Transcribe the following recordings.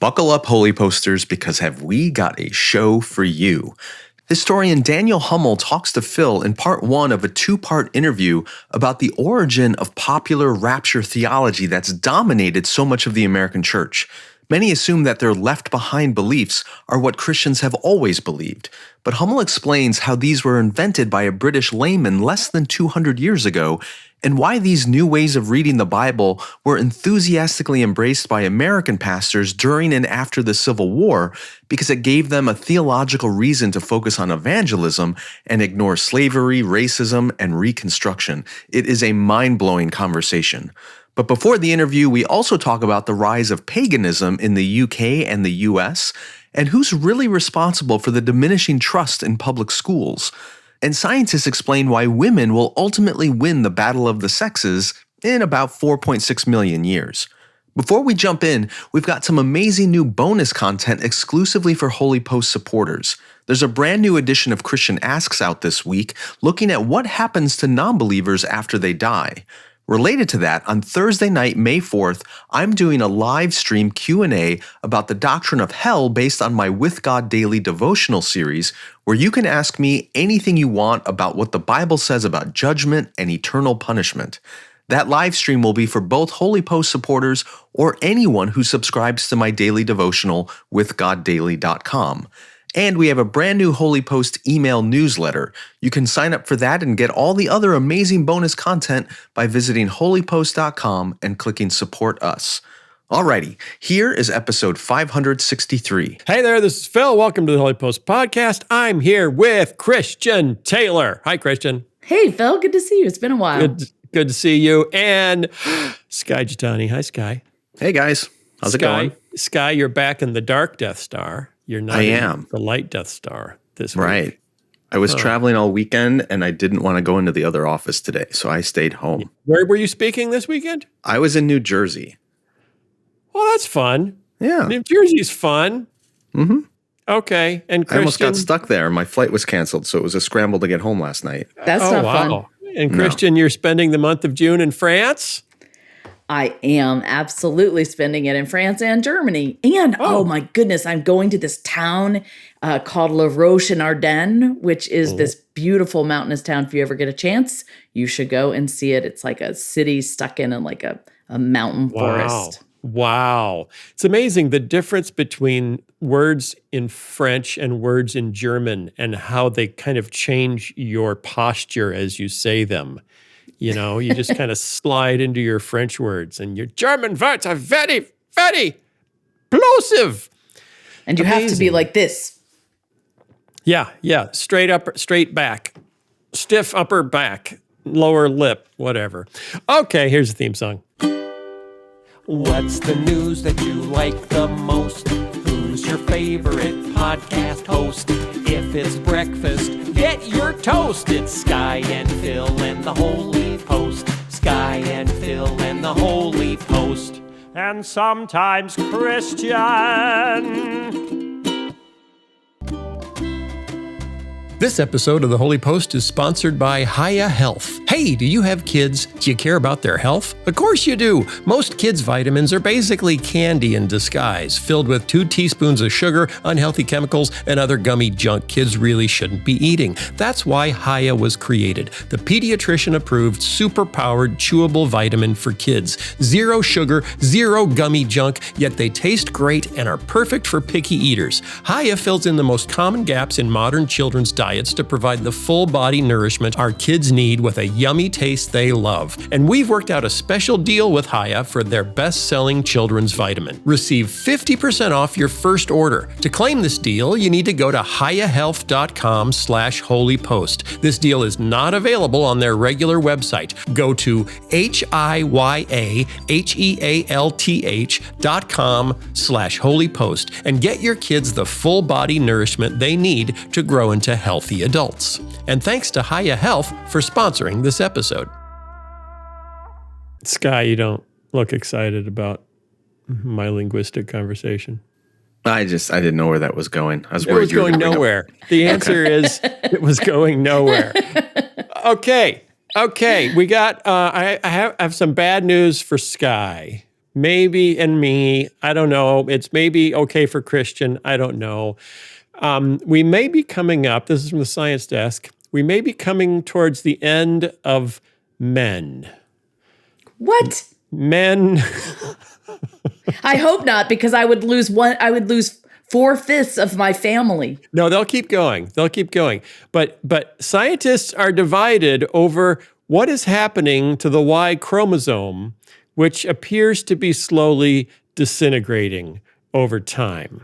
Buckle up, Holy Posters, because have we got a show for you. Historian Daniel Hummel talks to Phil in part one of a two-part interview about the origin of popular rapture theology that's dominated so much of the American church. Many assume that their left-behind beliefs are what Christians have always believed, but Hummel explains how these were invented by a British layman less than 200 years ago, and why these new ways of reading the Bible were enthusiastically embraced by American pastors during and after the Civil War because it gave them a theological reason to focus on evangelism and ignore slavery, racism, and reconstruction. It is a mind-blowing conversation. But before the interview, we also talk about the rise of paganism in the UK and the US, and who's really responsible for the diminishing trust in public schools. And scientists explain why women will ultimately win the battle of the sexes in about 4.6 million years. Before we jump in, we've got some amazing new bonus content exclusively for Holy Post supporters. There's a brand new edition of Christian Asks out this week, looking at what happens to non-believers after they die. Related to that, on Thursday night, May 4th, I'm doing a live stream Q&A about the doctrine of hell based on my With God Daily devotional series, where you can ask me anything you want about what the Bible says about judgment and eternal punishment. That live stream will be for both Holy Post supporters or anyone who subscribes to my daily devotional, withgoddaily.com. And we have a brand new Holy Post email newsletter. You can sign up for that and get all the other amazing bonus content by visiting holypost.com and clicking Support Us. Alrighty, here is episode 563. Hey there, this is Phil. Welcome to the Holy Post podcast. I'm here with Christian Taylor. Hi, Christian. Hey, Phil. Good to see you. It's been a while. Good to see you. And Sky Jitani. Hi, Sky. Hey, guys. How's it going? Sky, you're back in the dark Death Star. You're not in the light Death Star this week. Right. I was traveling all weekend, and I didn't want to go into the other office today, so I stayed home. Where were you speaking this weekend? I was in New Jersey. Well, that's fun. Yeah. New Jersey's fun. Mm-hmm. Okay. And Christian, I almost got stuck there. My flight was canceled, so it was a scramble to get home last night. That's not fun. And Christian, you're spending the month of June in France? I am absolutely spending it in France and Germany. And, oh my goodness, I'm going to this town called La Roche in Ardennes, which is this beautiful mountainous town. If you ever get a chance, you should go and see it. It's like a city stuck in like a mountain forest. Wow. It's amazing the difference between words in French and words in German and how they kind of change your posture as you say them. You know, you just kind of slide into your French words, and your German words are very, very plosive. And you have to be like this. Yeah. Straight up, straight back, stiff upper back, lower lip, whatever. Okay, here's the theme song. What's the news that you like the most? Who's your favorite podcast host? If it's breakfast, get your toast. It's Sky and Phil and the Holy Post. Sky and Phil and the Holy Post. And sometimes Christian. This episode of The Holy Post is sponsored by Hiya Health. Hey, do you have kids? Do you care about their health? Of course you do. Most kids' vitamins are basically candy in disguise, filled with 2 teaspoons of sugar, unhealthy chemicals, and other gummy junk kids really shouldn't be eating. That's why Hiya was created, the pediatrician-approved, super-powered, chewable vitamin for kids. 0 sugar, 0 gummy junk, yet they taste great and are perfect for picky eaters. Hiya fills in the most common gaps in modern children's diets to provide the full body nourishment our kids need with a yummy taste they love. And we've worked out a special deal with Hiya for their best-selling children's vitamin. Receive 50% off your first order. To claim this deal, you need to go to hiyahealth.com/holypost. This deal is not available on their regular website. Go to hiyahealth.com/holypost and get your kids the full body nourishment they need to grow into healthy adults. And thanks to Hiya Health for sponsoring this episode. Sky, you don't look excited about my linguistic conversation. I didn't know where that was going. I was worried it was going nowhere. The answer is it was going nowhere. Okay. We got, I have some bad news for Sky. maybe, and me. I don't know. It's maybe okay for Christian. I don't know. We may be coming up, this is from the Science Desk, we may be coming towards the end of men. What? Men. I hope not, because I would lose 4/5 of my family. No, they'll keep going. They'll keep going. But scientists are divided over what is happening to the Y chromosome, which appears to be slowly disintegrating over time.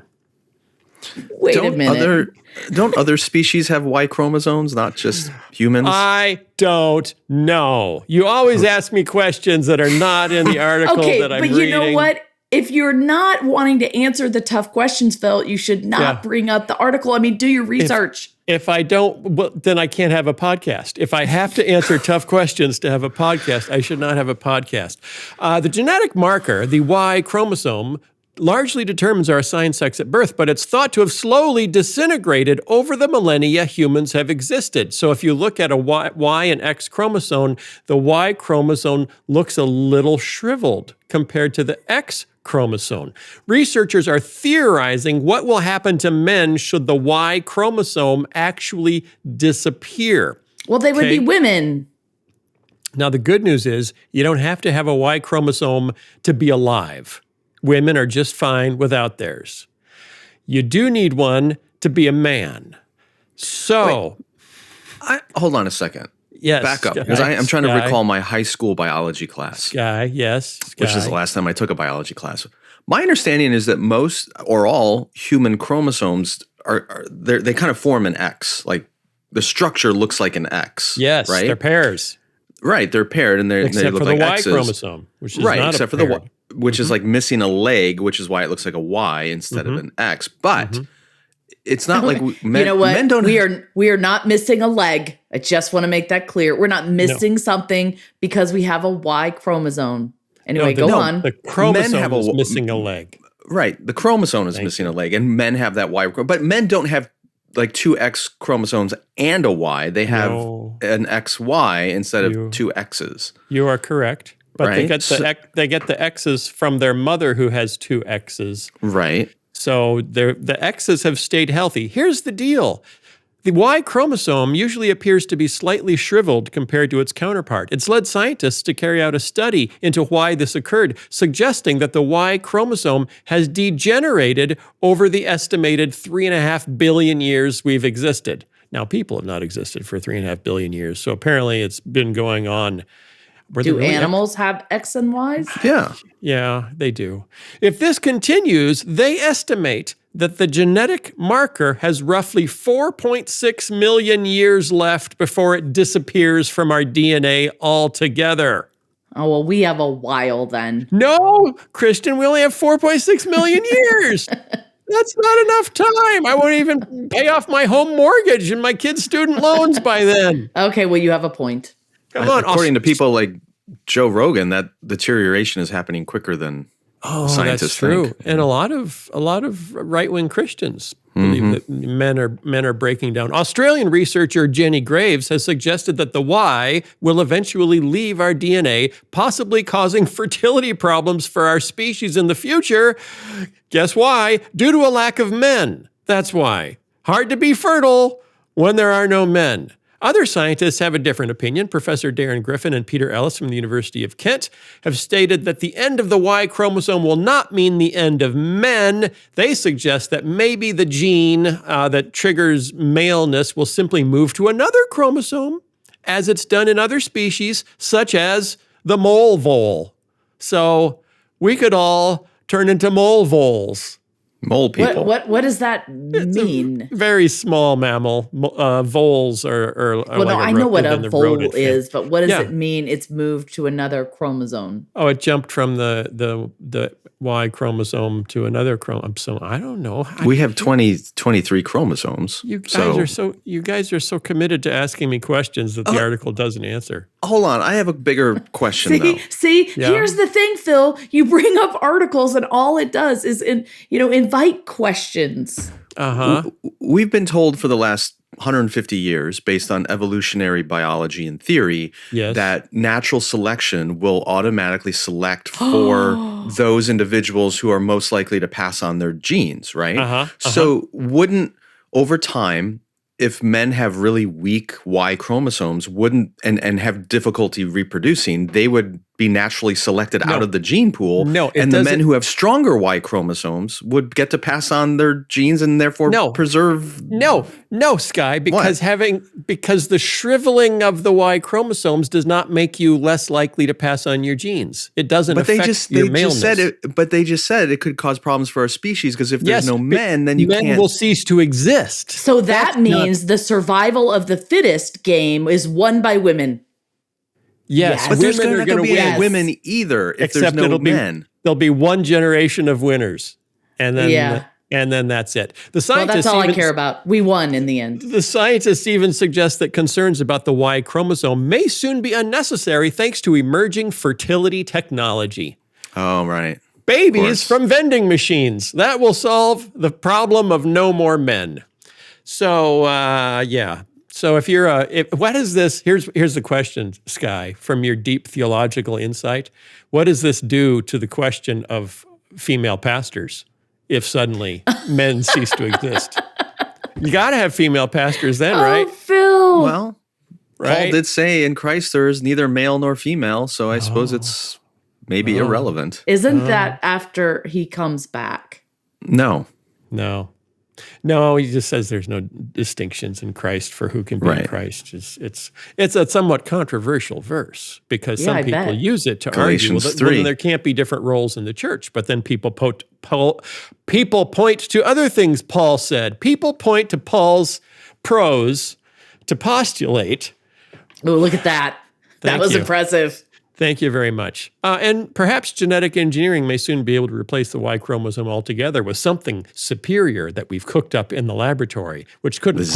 Wait a minute. Don't other species have Y chromosomes, not just humans? I don't know. You always ask me questions that are not in the article that I'm reading. Okay, but you know what? If you're not wanting to answer the tough questions, Phil, you should not bring up the article. I mean, do your research. If I don't, well, then I can't have a podcast. If I have to answer tough questions to have a podcast, I should not have a podcast. The genetic marker, the Y chromosome, largely determines our assigned sex at birth, but it's thought to have slowly disintegrated over the millennia humans have existed. So if you look at a Y and X chromosome, the Y chromosome looks a little shriveled compared to the X chromosome. Researchers are theorizing what will happen to men should the Y chromosome actually disappear. Well, they would be women. Now, the good news is you don't have to have a Y chromosome to be alive. Women are just fine without theirs. You do need one to be a man. So, hold on a second. Yes. Back up, because I'm trying to recall my high school biology class. Yes. Which is the last time I took a biology class. My understanding is that most or all human chromosomes they kind of form an X. Like the structure looks like an X. Yes, right? They're pairs. Right, they're paired and they look like X's. Except for the Y chromosome, which is not except for the Y, which is like missing a leg, which is why it looks like a Y instead of an X. But it's not like men, you know what? Men don't. We are not missing a leg. I just want to make that clear. We're not missing something because we have a Y chromosome. Anyway, go on. The chromosome is missing a leg. Right, the chromosome is missing a leg, and men have that Y. But men don't have like two X chromosomes and a Y. They have an XY instead of two X's. You are correct. But right? they get the X's from their mother who has two X's. Right. So the X's have stayed healthy. Here's the deal. The Y chromosome usually appears to be slightly shriveled compared to its counterpart. It's led scientists to carry out a study into why this occurred, suggesting that the Y chromosome has degenerated over the estimated 3.5 billion years we've existed. Now, people have not existed for 3.5 billion years, so apparently it's been going on. Do animals have X and Ys? Yeah. Yeah, they do. If this continues, they estimate that the genetic marker has roughly 4.6 million years left before it disappears from our DNA altogether. Oh, well, we have a while then. No, Christian, we only have 4.6 million years. That's not enough time. I won't even pay off my home mortgage and my kids' student loans by then. Okay, well, you have a point. Come on. According to people like Joe Rogan, that deterioration is happening quicker than scientists that's true. think. And a lot of right-wing Christians believe that men are breaking down. Australian researcher Jenny Graves has suggested that the Y will eventually leave our DNA, possibly causing fertility problems for our species in the future. Guess why? Due to a lack of men. That's why. Hard to be fertile when there are no men. Other scientists have a different opinion. Professor Darren Griffin and Peter Ellis from the University of Kent have stated that the end of the Y chromosome will not mean the end of men. They suggest that maybe the gene that triggers maleness will simply move to another chromosome, as it's done in other species, such as the mole vole. So we could all turn into mole voles. Mole people. What does that mean? Very small mammal. Voles are well, no, like I know what a vole rodent is, but what does it mean? It's moved to another chromosome. Oh, it jumped from the Y chromosome to another chromosome. I don't know. We have 23 chromosomes. You guys are so committed to asking me questions that the article doesn't answer. Hold on, I have a bigger question though. Here's the thing, Phil. You bring up articles, and all it does is invite questions. We've been told for the last 150 years, based on evolutionary biology and theory, Yes. that natural selection will automatically select for those individuals who are most likely to pass on their genes, right? So wouldn't, over time, if men have really weak Y chromosomes and have difficulty reproducing, they would be naturally selected out of the gene pool. And the men who have stronger Y chromosomes would get to pass on their genes and therefore preserve. No, Sky, because because the shriveling of the Y chromosomes does not make you less likely to pass on your genes. It doesn't affect your maleness. But they just said it could cause problems for our species, because if there's no men, then men will cease to exist. So that means the survival of the fittest game is won by women. Yes, but there's not going to be any women either if there's no men. There'll be one generation of winners, and then that's it. The scientists that's all I care about. We won in the end. The scientists even suggest that concerns about the Y chromosome may soon be unnecessary thanks to emerging fertility technology. Oh, right. Babies from vending machines. That will solve the problem of no more men. So, So if you're what is this? Here's the question, Sky, from your deep theological insight. What does this do to the question of female pastors if suddenly men cease to exist? You got to have female pastors then, right? Oh, Phil. Well, Paul did say in Christ there is neither male nor female, so I suppose it's maybe irrelevant. Isn't that after he comes back? No, he just says there's no distinctions in Christ for who can be in Christ. It's a somewhat controversial verse because some people use it to argue that there can't be different roles in the church. But then people point to other things Paul said. People point to Paul's prose to postulate. Oh, look at that. That was impressive. Thank you very much. And perhaps genetic engineering may soon be able to replace the Y chromosome altogether with something superior that we've cooked up in the laboratory, which couldn't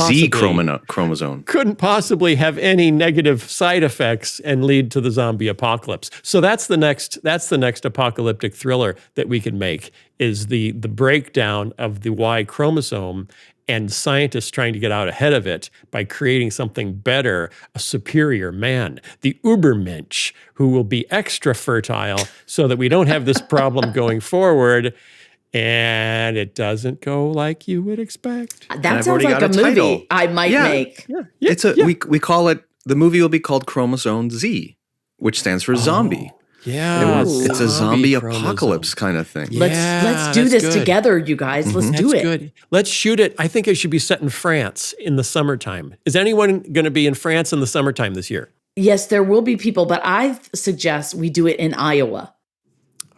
chromosome couldn't possibly have any negative side effects and lead to the zombie apocalypse. So that's the next apocalyptic thriller that we can make, is the breakdown of the Y chromosome and scientists trying to get out ahead of it by creating something better, a superior man, the Ubermensch, who will be extra fertile so that we don't have this problem going forward and it doesn't go like you would expect. That sounds like a movie I might make. We call it, the movie will be called Chromosome Z, which stands for zombie. Yeah, it's a zombie apocalypse kind of thing. Let's do this together, you guys. Let's do it. Good. Let's shoot it. I think it should be set in France in the summertime. Is anyone going to be in France in the summertime this year? Yes, there will be people, but I suggest we do it in Iowa.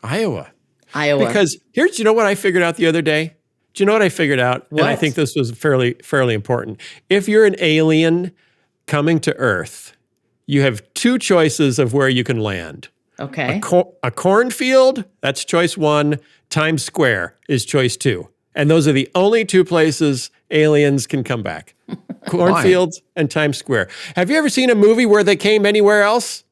Iowa. Because do you know what I figured out the other day? Do you know what I figured out? What? And I think this was fairly important. If you're an alien coming to Earth, you have two choices of where you can land. Okay. A cornfield, that's choice 1. Times Square is choice 2. And those are the only two places aliens can come back. Cornfields and Times Square. Have you ever seen a movie where they came anywhere else?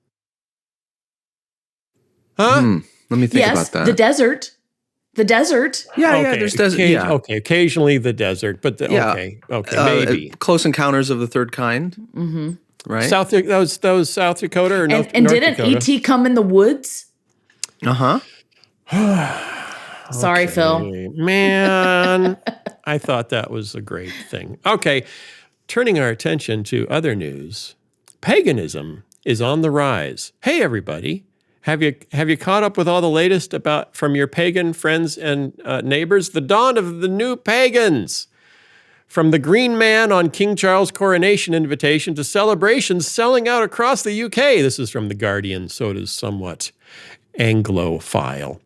Huh? Let me think about that. The desert. The desert. Yeah, there's desert. Okay, occasionally the desert, but okay, maybe. Close Encounters of the Third Kind. Mm-hmm. Right? That was South Dakota or North and didn't Dakota? E.T. come in the woods? Sorry, Phil. Man, I thought that was a great thing. Okay, turning our attention to other news. Paganism is on the rise. Hey, everybody. Have you caught up with all the latest from your pagan friends and neighbors? The dawn of the new pagans. From the Green Man on King Charles' coronation invitation to celebrations selling out across the UK. This is from The Guardian, so it is somewhat Anglophile.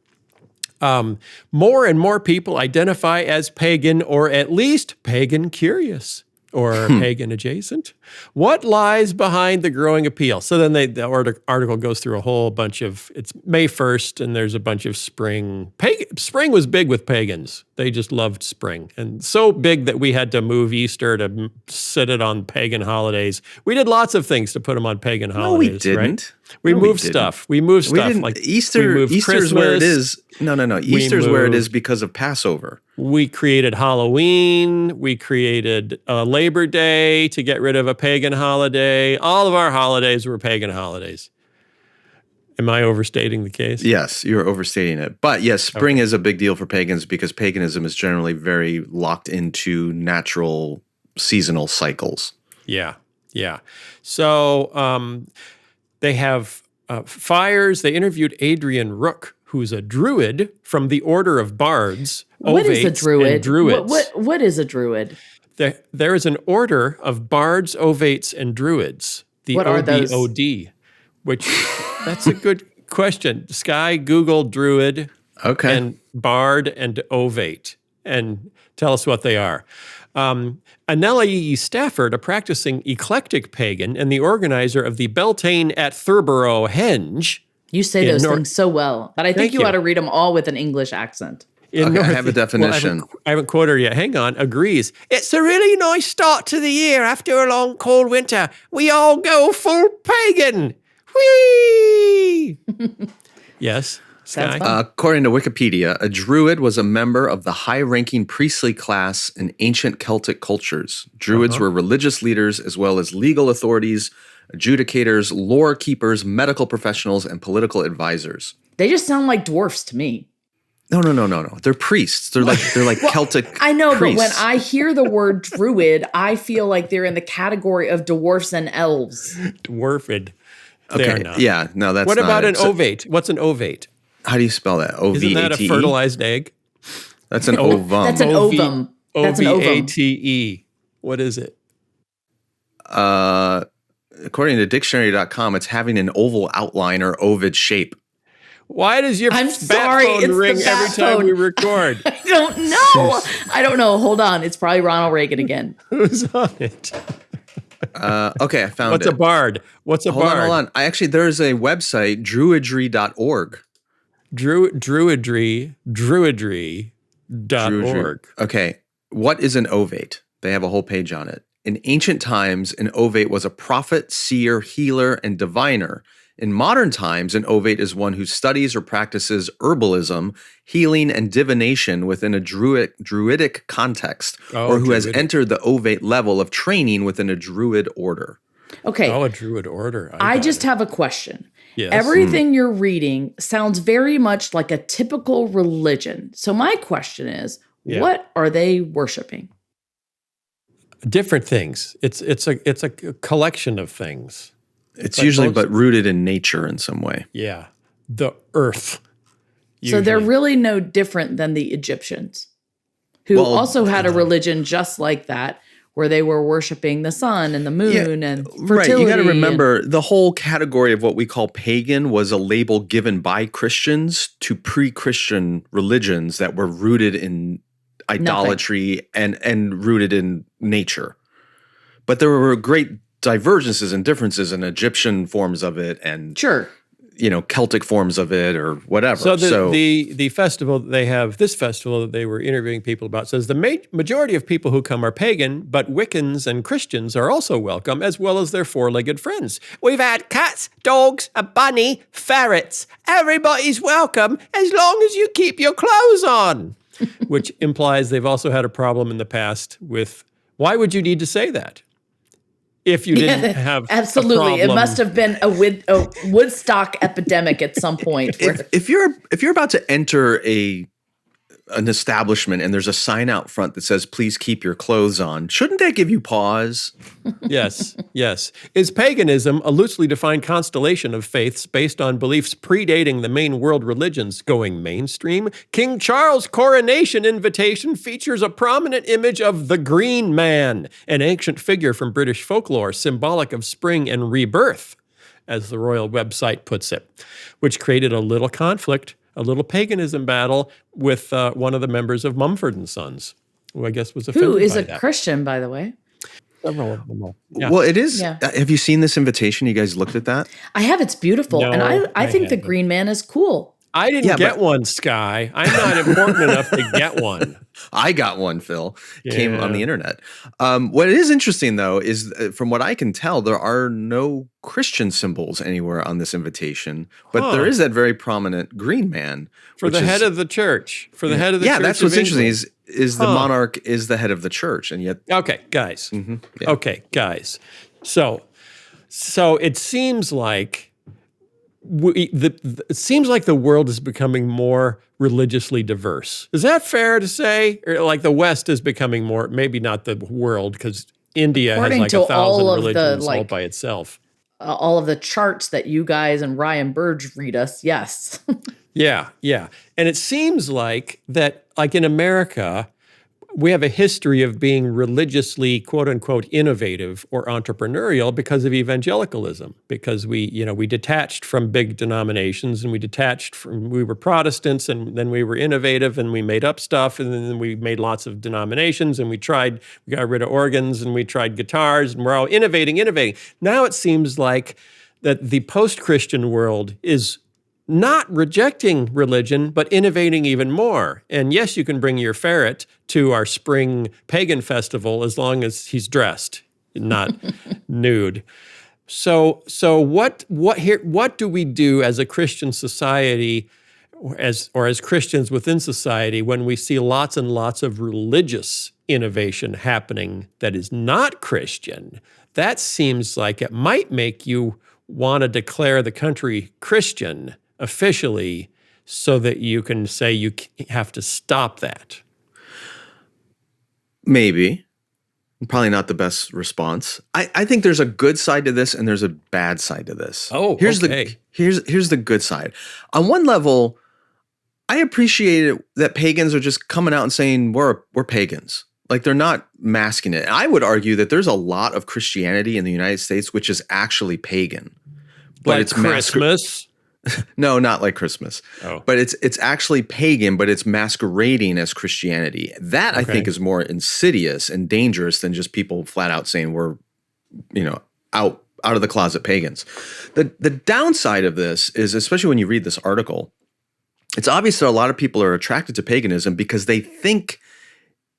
More and more people identify as pagan, or at least pagan curious, or pagan adjacent. What lies behind the growing appeal? So then the article goes through a whole bunch of, it's May 1st, and there's a bunch of spring. Spring was big with pagans. They just loved spring. And so big that we had to move Easter to sit it on pagan holidays. We did lots of things to put them on pagan holidays. No, we didn't. Right? We moved stuff. We moved stuff. Like Easter's Christmas. where it is. No. Easter's where it is because of Passover. We created Halloween. We created Labor Day to get rid of a pagan holiday. All of our holidays were pagan holidays. Am I overstating the case? Yes, you're overstating it. But yes, spring is a big deal for pagans because paganism is generally very locked into natural seasonal cycles. Yeah. So they have fires. They interviewed Adrian Rook, who's a druid from the Order of Bards. What is a druid? And druids. What is a druid? There is an order of bards, ovates, and druids. The what are those? OBOD, which that's a good question. Sky, Google druid, and bard and ovate, and tell us what they are. Anella E. Stafford, a practicing eclectic pagan and the organizer of the Beltane at Thurborough Henge. You say those things so well, but I think you ought to read them all with an English accent. I have a definition. Well, I haven't quoted her yet. Hang on. Agrees. It's a really nice start to the year after a long, cold winter. We all go full pagan. Whee! Yes. Sky. According to Wikipedia, a druid was a member of the high-ranking priestly class in ancient Celtic cultures. Druids were religious leaders as well as legal authorities, adjudicators, lore keepers, medical professionals, and political advisors. They just sound like dwarfs to me. No. They're priests. They're like well, Celtic. I know, priests. But when I hear the word druid, I feel like they're in the category of dwarfs and elves. Dwarfed. Okay. Yeah. No, that's what not about it. an ovate? What's an ovate? How do you spell that? O-V-A-T-E? Isn't that a fertilized egg? That's an ovum. That's an ovum. That's an ovum. O-V-A-T-E. What is it? According to dictionary.com, it's having an oval outline or ovid shape. Why does your bat phone ring every time we record? I don't know. Hold on. It's probably Ronald Reagan again. Who's on it? Okay, I found What's it. a bard? What's a bard? Hold on. There's a website, druidry.org. Druidry.org. Okay. What is an ovate? They have a whole page on it. In ancient times, an ovate was a prophet, seer, healer, and diviner. In modern times, an ovate is one who studies or practices herbalism, healing, and divination within a druidic context, or who has entered the ovate level of training within a druid order. Okay. Oh, a druid order. I just have a question. Yes. Everything you're reading sounds very much like a typical religion. So my question is, what are they worshiping? Different things. It's a collection of things. It's usually but rooted in nature in some way. Yeah. The earth. Usually. So they're really no different than the Egyptians, who also had a religion just like that, where they were worshiping the sun and the moon and fertility. Right. You got to remember, the whole category of what we call pagan was a label given by Christians to pre-Christian religions that were rooted in idolatry and rooted in nature. But there were great divergences and differences in Egyptian forms of it and Celtic forms of it or whatever. So the festival that they have, this festival that they were interviewing people about, says the majority of people who come are pagan, but Wiccans and Christians are also welcome, as well as their four-legged friends. We've had cats, dogs, a bunny, ferrets. Everybody's welcome as long as you keep your clothes on. Which implies they've also had a problem in the past with, why would you need to say that? If you didn't have absolutely, it must have been a Woodstock epidemic at some point. If you're about to enter an establishment and there's a sign out front that says "Please keep your clothes on," shouldn't that give you pause? Yes. Is paganism a loosely defined constellation of faiths based on beliefs predating the main world religions going mainstream? King Charles' coronation invitation features a prominent image of the Green Man, an ancient figure from British folklore symbolic of spring and rebirth, as the royal website puts it, which created a little conflict, a little paganism battle with one of the members of Mumford & Sons, who I guess was offended by that. Who is a Christian, by the way. Several of them. Yeah. Well, it is. Yeah. Have you seen this invitation? You guys looked at that? I have. It's beautiful. No, and I think the Green Man is cool. I didn't get one, Sky. I'm not important enough to get one. I got one, Phil. Came on the internet. What is interesting, though, is from what I can tell, there are no Christian symbols anywhere on this invitation, but there is that very prominent green man. For the head of the church. For the head of the church. Yeah, that's what's interesting is the monarch is the head of the church. And yet. Okay, guys. Okay, guys. So it seems like it seems like the world is becoming more religiously diverse. Is that fair to say? Or like the West is becoming more, maybe not the world, because India has like 1,000 religions all by itself. All of the charts that you guys and Ryan Burge read us, yes. Yeah. And it seems like that, like in America, we have a history of being religiously, quote unquote, innovative or entrepreneurial because of evangelicalism, because we detached from big denominations and we were Protestants and then we were innovative and we made up stuff and then we made lots of denominations and we got rid of organs and we tried guitars and we're all innovating. Now it seems like that the post-Christian world is not rejecting religion, but innovating even more. And yes, you can bring your ferret to our spring pagan festival as long as he's dressed, not nude. So what do we do as a Christian society, or as Christians within society, when we see lots and lots of religious innovation happening that is not Christian? That seems like it might make you want to declare the country Christian officially, so that you can say you have to stop that. Maybe. Probably not the best response. I think there's a good side to this and there's a bad side to this. Oh, here's okay. Here's the good side. On one level, I appreciate it that pagans are just coming out and saying we're pagans. Like they're not masking it. I would argue that there's a lot of Christianity in the United States which is actually pagan. But like it's Christmas. No, not like Christmas. Oh. But it's actually pagan, but it's masquerading as Christianity. That I think is more insidious and dangerous than just people flat out saying we're, out of the closet pagans. The downside of this is, especially when you read this article, it's obvious that a lot of people are attracted to paganism because they think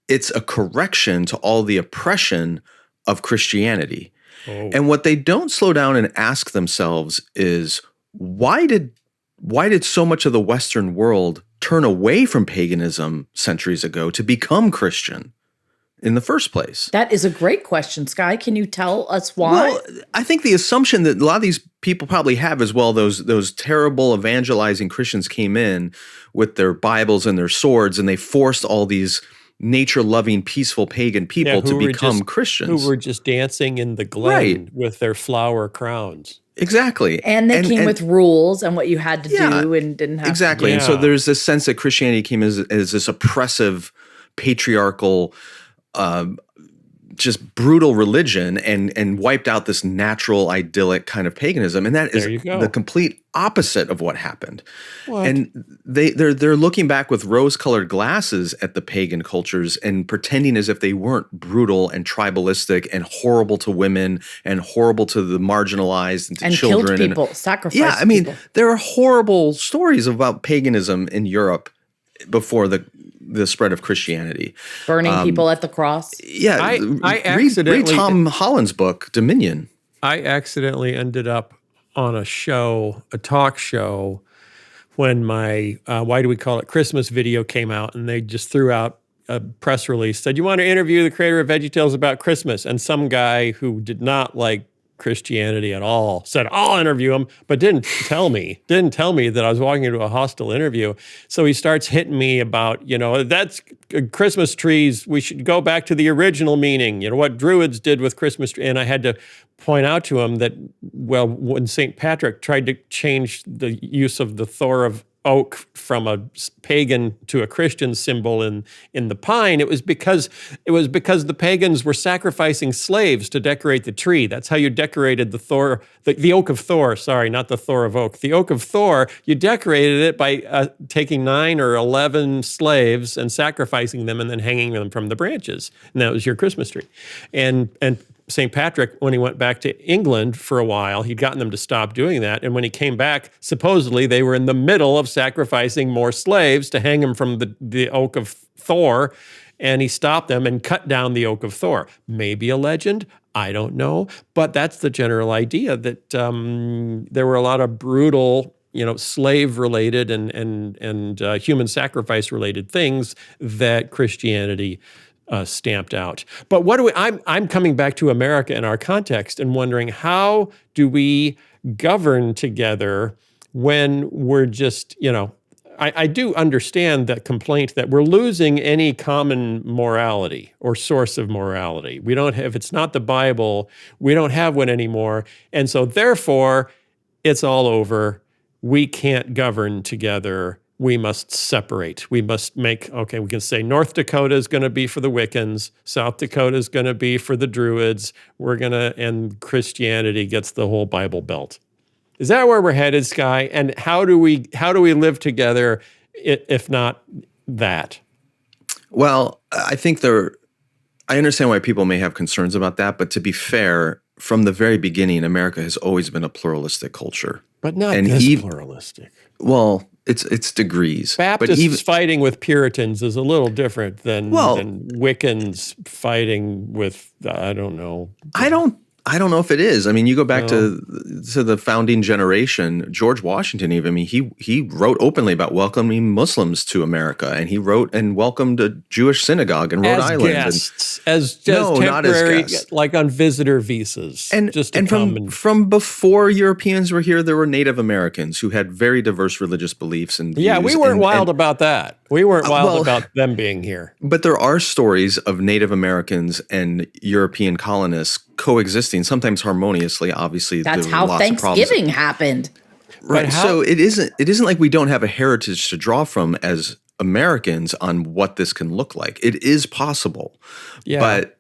it's a correction to all the oppression of Christianity. Oh. And what they don't slow down and ask themselves is, why did so much of the Western world turn away from paganism centuries ago to become Christian in the first place? That is a great question, Sky. Can you tell us why? Well, I think the assumption that a lot of these people probably have as well, those terrible evangelizing Christians came in with their Bibles and their swords, and they forced all these nature-loving, peaceful pagan people to become Christians. Who were just dancing in the glen with their flower crowns. Exactly. And they came with rules and what you had to do and didn't have to do. And so there's this sense that Christianity came as this oppressive, patriarchal, just brutal religion and wiped out this natural, idyllic kind of paganism. And that is the complete opposite of what happened. What? And they're looking back with rose-colored glasses at the pagan cultures and pretending as if they weren't brutal and tribalistic and horrible to women and horrible to the marginalized and to children. Killed people, sacrificed people. There are horrible stories about paganism in Europe before the spread of Christianity. Burning people at the cross. Yeah. I accidentally read Tom Holland's book, Dominion. I accidentally ended up on a talk show, when my Why Do We Call It Christmas video came out, and they just threw out a press release, said, "You want to interview the creator of VeggieTales about Christmas?" And some guy who did not like Christianity at all said, "I'll interview him," but didn't tell me that I was walking into a hostile interview. So he starts hitting me about, that's Christmas trees. We should go back to the original meaning, what Druids did with Christmas tree. And I had to point out to him that, well, when St. Patrick tried to change the use of the Thor of oak from a pagan to a Christian symbol in the pine, it was because the pagans were sacrificing slaves to decorate the tree. That's how you decorated the oak of Thor. Sorry, not the Thor of oak. The oak of Thor, you decorated it by taking 9 or 11 slaves and sacrificing them and then hanging them from the branches, and that was your Christmas tree. And St. Patrick, when he went back to England for a while, he'd gotten them to stop doing that. And when he came back, supposedly they were in the middle of sacrificing more slaves to hang him from the oak of Thor. And he stopped them and cut down the oak of Thor. Maybe a legend, I don't know. But that's the general idea, that there were a lot of brutal, slave-related and human sacrifice-related things that Christianity stamped out. But I'm coming back to America in our context and wondering, how do we govern together when we're just, I do understand that complaint that we're losing any common morality or source of morality. We don't have, if it's not the Bible, we don't have one anymore. And so therefore, it's all over. We can't govern together. We must separate. We must we can say North Dakota is going to be for the Wiccans, South Dakota is going to be for the Druids. And Christianity gets the whole Bible Belt. Is that where we're headed, Sky? And how do we live together if not that? Well, I think I understand why people may have concerns about that, but to be fair, from the very beginning, America has always been a pluralistic culture. But not this pluralistic. Well, it's degrees. Baptists fighting with Puritans is a little different than Wiccans fighting with, I don't know. I don't know if it is. I mean, you go back to the founding generation, George Washington even. I mean, he wrote openly about welcoming Muslims to America, and he wrote and welcomed a Jewish synagogue in Rhode Island. As temporary, not as guests. Like on visitor visas. And from before Europeans were here, there were Native Americans who had very diverse religious beliefs and views. Yeah, we weren't wild about that. We weren't wild about them being here. But there are stories of Native Americans and European colonists coexisting, sometimes harmoniously. Obviously, that's how Thanksgiving happened. Right. So it isn't like we don't have a heritage to draw from as Americans on what this can look like. It is possible. Yeah. But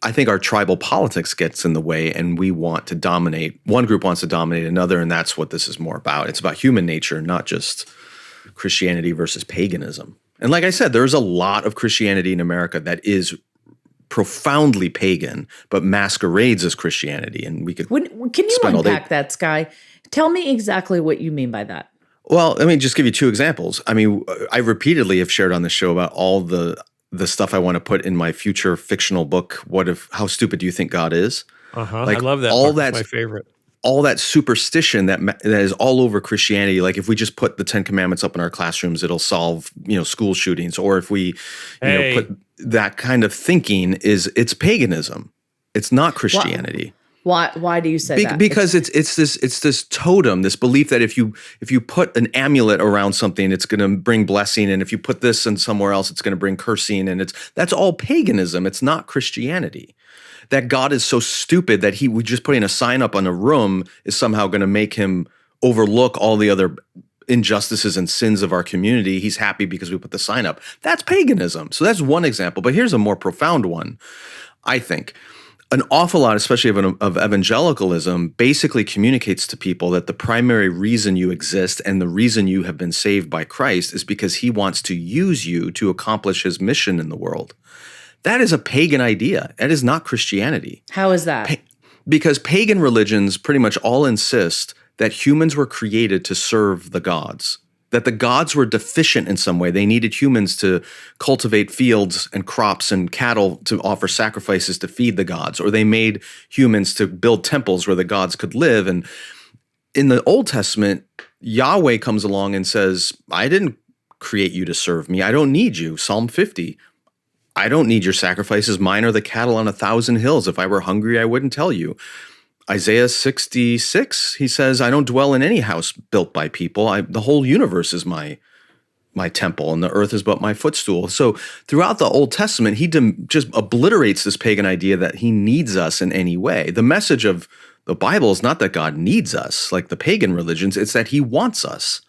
I think our tribal politics gets in the way, and we want to dominate. One group wants to dominate another, and that's what this is more about. It's about human nature, not just Christianity versus paganism. And like I said, there's a lot of Christianity in America that is profoundly pagan, but masquerades as Christianity. And we could can you unpack that, Sky? Tell me exactly what you mean by that. Well, let me just give you two examples. I mean, I repeatedly have shared on the show about all the stuff I want to put in my future fictional book. How Stupid Do You Think God Is? I love that. That's my favorite. All that superstition that is all over Christianity. Like if we just put the 10 Commandments up in our classrooms, it'll solve, school shootings. Or if we, put that kind of thinking it's paganism. It's not Christianity. Why do you say that? Because it's this totem, this belief that if you put an amulet around something, it's going to bring blessing, and if you put this in somewhere else, it's going to bring cursing, and that's all paganism. It's not Christianity. That God is so stupid that just putting a sign up on a room is somehow going to make him overlook all the other injustices and sins of our community. He's happy because we put the sign up. That's paganism. So that's one example. But here's a more profound one, I think. An awful lot, especially of evangelicalism, basically communicates to people that the primary reason you exist and the reason you have been saved by Christ is because he wants to use you to accomplish his mission in the world. That is a pagan idea. That is not Christianity. How is that? Because pagan religions pretty much all insist that humans were created to serve the gods, that the gods were deficient in some way. They needed humans to cultivate fields and crops and cattle to offer sacrifices to feed the gods, or they made humans to build temples where the gods could live. And in the Old Testament, Yahweh comes along and says, I didn't create you to serve me. I don't need you. Psalm 50. I don't need your sacrifices. Mine are the cattle on 1,000 hills. If I were hungry, I wouldn't tell you. Isaiah 66, he says, I don't dwell in any house built by people. The whole universe is my temple, and the earth is but my footstool. So throughout the Old Testament, he just obliterates this pagan idea that he needs us in any way. The message of the Bible is not that God needs us, like the pagan religions. It's that he wants us.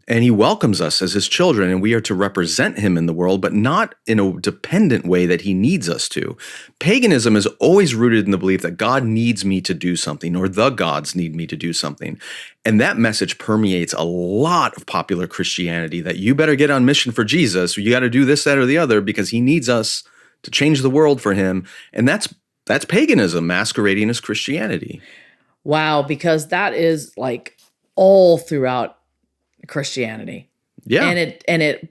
And he welcomes us as his children, and we are to represent him in the world, but not in a dependent way that he needs us to. Paganism is always rooted in the belief that God needs me to do something, or the gods need me to do something. And that message permeates a lot of popular Christianity, that you better get on mission for Jesus, or you got to do this, that, or the other, because he needs us to change the world for him. And that's That's paganism masquerading as Christianity. Wow, because that is like all throughout Christianity. Yeah.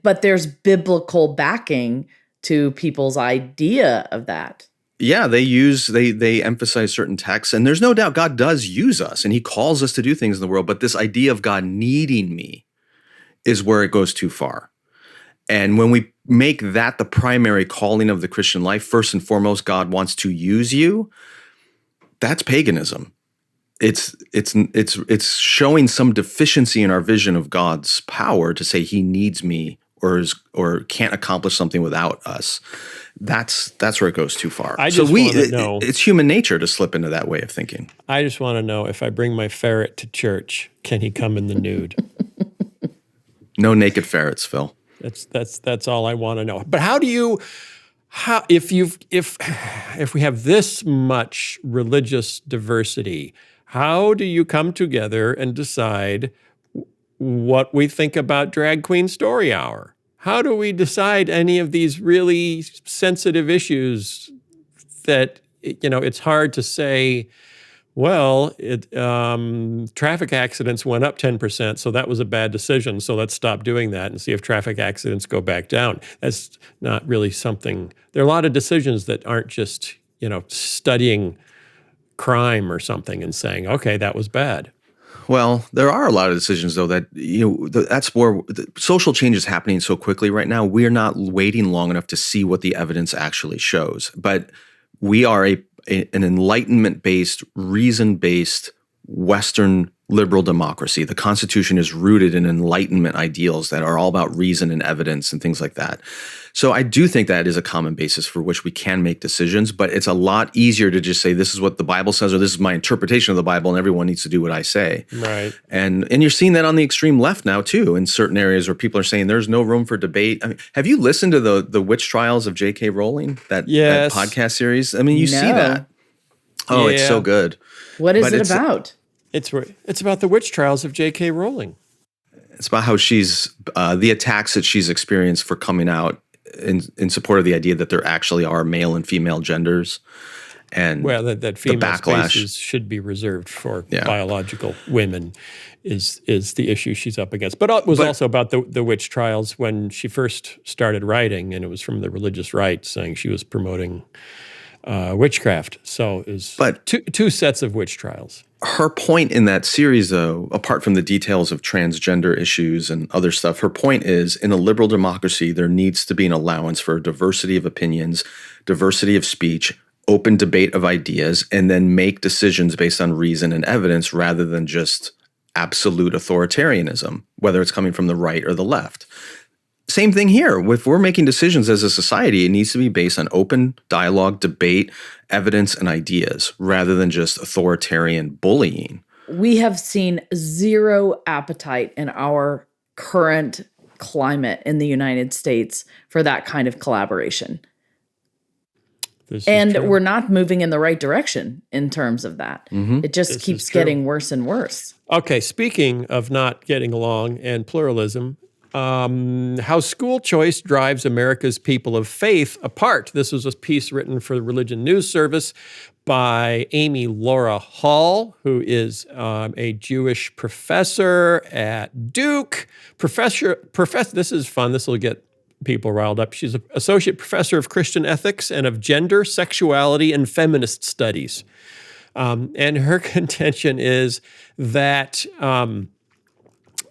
But there's biblical backing to people's idea of that. Yeah, they emphasize certain texts, and there's no doubt God does use us and he calls us to do things in the world, but this idea of God needing me is where it goes too far. And when we make that the primary calling of the Christian life, first and foremost, God wants to use you, that's paganism. It's showing some deficiency in our vision of God's power to say he needs me or can't accomplish something without us. That's where it goes too far. I just want to know. It's human nature to slip into that way of thinking. I just want to know, if I bring my ferret to church, can he come in the nude? No naked ferrets, Phil. That's all I want to know. But if we have this much religious diversity, how do you come together and decide what we think about Drag Queen Story Hour? How do we decide any of these really sensitive issues that, it's hard to say, well, traffic accidents went up 10%, so that was a bad decision, so let's stop doing that and see if traffic accidents go back down. That's not really something. There are a lot of decisions that aren't just, studying crime or something and saying, okay, that was bad. Well, there are a lot of decisions, though, that, that's where the social change is happening so quickly right now. We're not waiting long enough to see what the evidence actually shows. But we are an enlightenment-based, reason-based Western liberal democracy. The Constitution is rooted in Enlightenment ideals that are all about reason and evidence and things like that. So I do think that is a common basis for which we can make decisions, but it's a lot easier to just say, this is what the Bible says, or this is my interpretation of the Bible, and everyone needs to do what I say. Right. And you're seeing that on the extreme left now, too, in certain areas where people are saying there's no room for debate. I mean, have you listened to the witch trials of J.K. Rowling, that podcast series? I mean, you see that. Oh, it's so good. What is it about? It's about the witch trials of J.K. Rowling. It's about how she's the attacks that she's experienced for coming out in support of the idea that there actually are male and female genders, and that female spaces should be reserved for biological women is the issue she's up against. But it was also about the witch trials when she first started writing, and it was from the religious right, saying she was promoting witchcraft. So it was two sets of witch trials. Her point in that series, though, apart from the details of transgender issues and other stuff, her point is, in a liberal democracy, there needs to be an allowance for diversity of opinions, diversity of speech, open debate of ideas, and then make decisions based on reason and evidence rather than just absolute authoritarianism, whether it's coming from the right or the left. Same thing here. If we're making decisions as a society, it needs to be based on open dialogue, debate, evidence, and ideas, rather than just authoritarian bullying. We have seen zero appetite in our current climate in the United States for that kind of collaboration. And we're not moving in the right direction in terms of that. Mm-hmm. It just keeps getting worse and worse. Okay, speaking of not getting along and pluralism, how school choice drives America's people of faith apart. This was a piece written for the Religion News Service by Amy Laura Hall, who is a Jewish professor at Duke. Professor. This is fun. This will get people riled up. She's an associate professor of Christian ethics and of gender, sexuality, and feminist studies. And her contention is that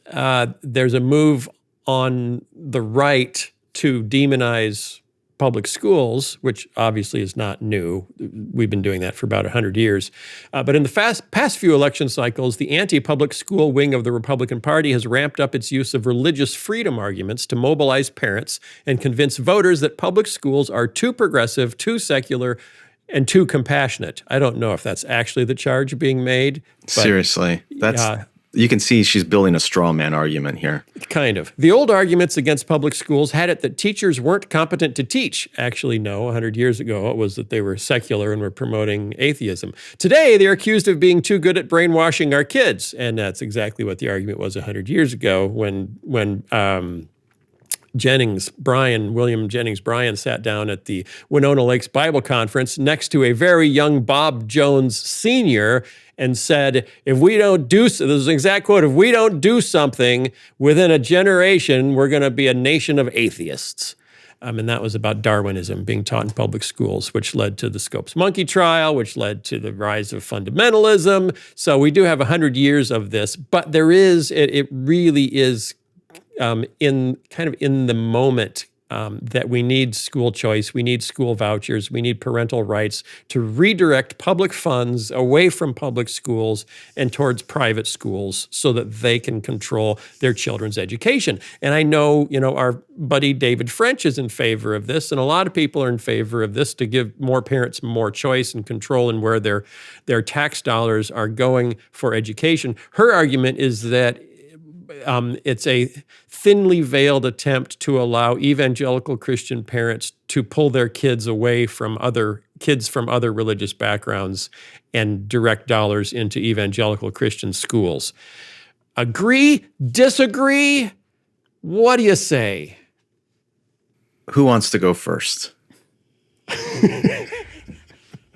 there's a move on the right to demonize public schools, which obviously is not new. We've been doing that for about 100 years. But in the past few election cycles, the anti-public school wing of the Republican Party has ramped up its use of religious freedom arguments to mobilize parents and convince voters that public schools are too progressive, too secular, and too compassionate. I don't know if that's actually the charge being made. Seriously, you can see she's building a straw man argument here. Kind of. The old arguments against public schools had it that teachers weren't competent to teach. Actually, no, 100 years ago, it was that they were secular and were promoting atheism. Today, they're accused of being too good at brainwashing our kids. And that's exactly what the argument was 100 years ago when William Jennings Bryan sat down at the Winona Lakes Bible Conference next to a very young Bob Jones Sr. and said, if we don't do, this is an exact quote, if we don't do something within a generation, we're going to be a nation of atheists. And that was about Darwinism being taught in public schools, which led to the Scopes Monkey trial, which led to the rise of fundamentalism. So we do have 100 years of this, but there is, it really is in the moment that we need school choice, we need school vouchers, we need parental rights to redirect public funds away from public schools and towards private schools so that they can control their children's education. And I know, our buddy David French is in favor of this, and a lot of people are in favor of this to give more parents more choice and control in where their tax dollars are going for education. Her argument is that it's a thinly veiled attempt to allow evangelical Christian parents to pull their kids away from other religious backgrounds and direct dollars into evangelical Christian schools. Agree? Disagree? What do you say? Who wants to go first?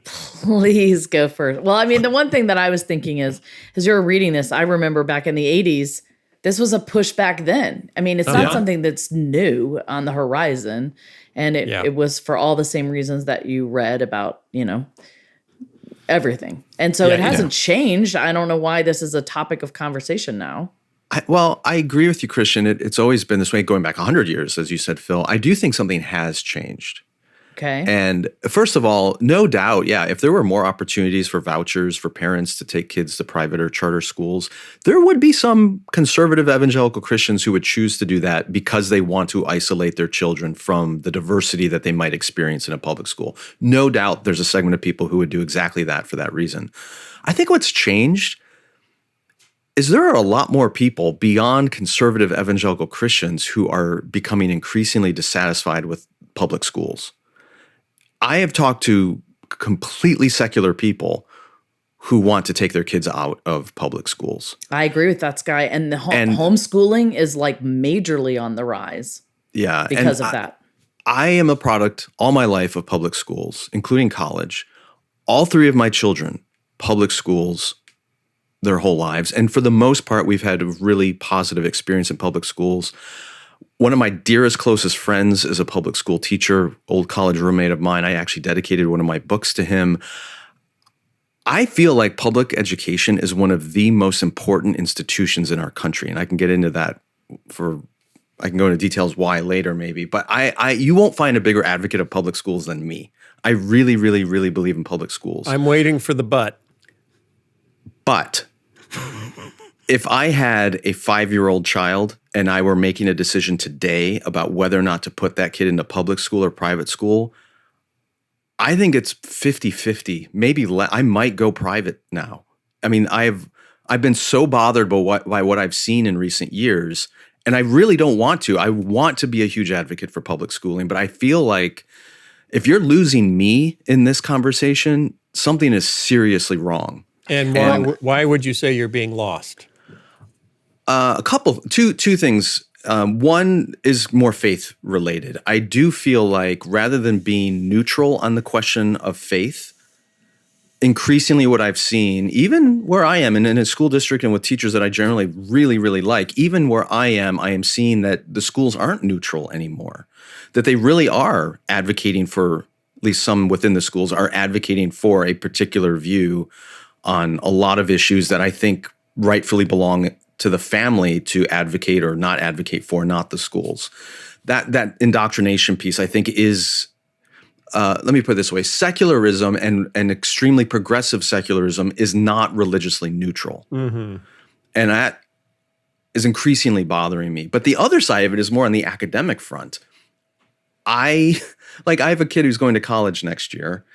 Please go first. Well, I mean, the one thing that I was thinking is, as you were reading this, I remember back in the 80s, this was a pushback then. I mean, it's not something that's new on the horizon. And it was for all the same reasons that you read about, everything. And so it hasn't changed. I don't know why this is a topic of conversation now. I agree with you, Christian. It's always been this way going back 100 years, as you said, Phil. I do think something has changed. Okay. And first of all, no doubt, if there were more opportunities for vouchers for parents to take kids to private or charter schools, there would be some conservative evangelical Christians who would choose to do that because they want to isolate their children from the diversity that they might experience in a public school. No doubt there's a segment of people who would do exactly that for that reason. I think what's changed is there are a lot more people beyond conservative evangelical Christians who are becoming increasingly dissatisfied with public schools. I have talked to completely secular people who want to take their kids out of public schools. I agree with that, Sky. And the homeschooling is like majorly on the rise. Yeah. Because of that. I am a product all my life of public schools, including college. All three of my children, public schools, their whole lives. And for the most part, we've had a really positive experience in public schools. One of my dearest, closest friends is a public school teacher, old college roommate of mine. I actually dedicated one of my books to him. I feel like public education is one of the most important institutions in our country. And I can get into that I can go into details why later maybe. But you won't find a bigger advocate of public schools than me. I really, really, really believe in public schools. I'm waiting for the but. But if I had a 5-year-old child and I were making a decision today about whether or not to put that kid into public school or private school, I think it's 50-50. Maybe I might go private now. I mean, I've been so bothered by what I've seen in recent years, and I really don't want to. I want to be a huge advocate for public schooling, but I feel like if you're losing me in this conversation, something is seriously wrong. And why would you say you're being lost? Two things. One is more faith related. I do feel like rather than being neutral on the question of faith, increasingly what I've seen, even where I am and in a school district and with teachers that I generally really, really like, even where I am seeing that the schools aren't neutral anymore, that they really are advocating for, at least some within the schools are advocating for a particular view on a lot of issues that I think rightfully belong to the family to advocate or not advocate for, not the schools. That indoctrination piece, I think, is, let me put it this way, secularism and extremely progressive secularism is not religiously neutral. Mm-hmm. And that is increasingly bothering me. But the other side of it is more on the academic front. I have a kid who's going to college next year,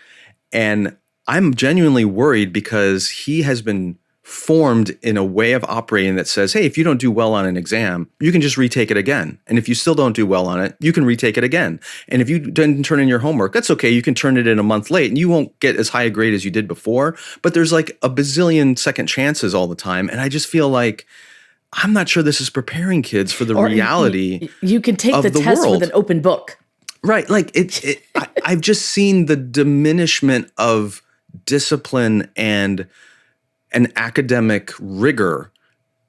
and I'm genuinely worried because he has been formed in a way of operating that says, hey, if you don't do well on an exam, you can just retake it again. And if you still don't do well on it, you can retake it again. And if you didn't turn in your homework, that's okay. You can turn it in a month late and you won't get as high a grade as you did before. But there's like a bazillion second chances all the time. And I just feel like I'm not sure this is preparing kids for the Or reality you can take of the test world. with an open book. Right. Like I've just seen the diminishment of discipline and an academic rigor,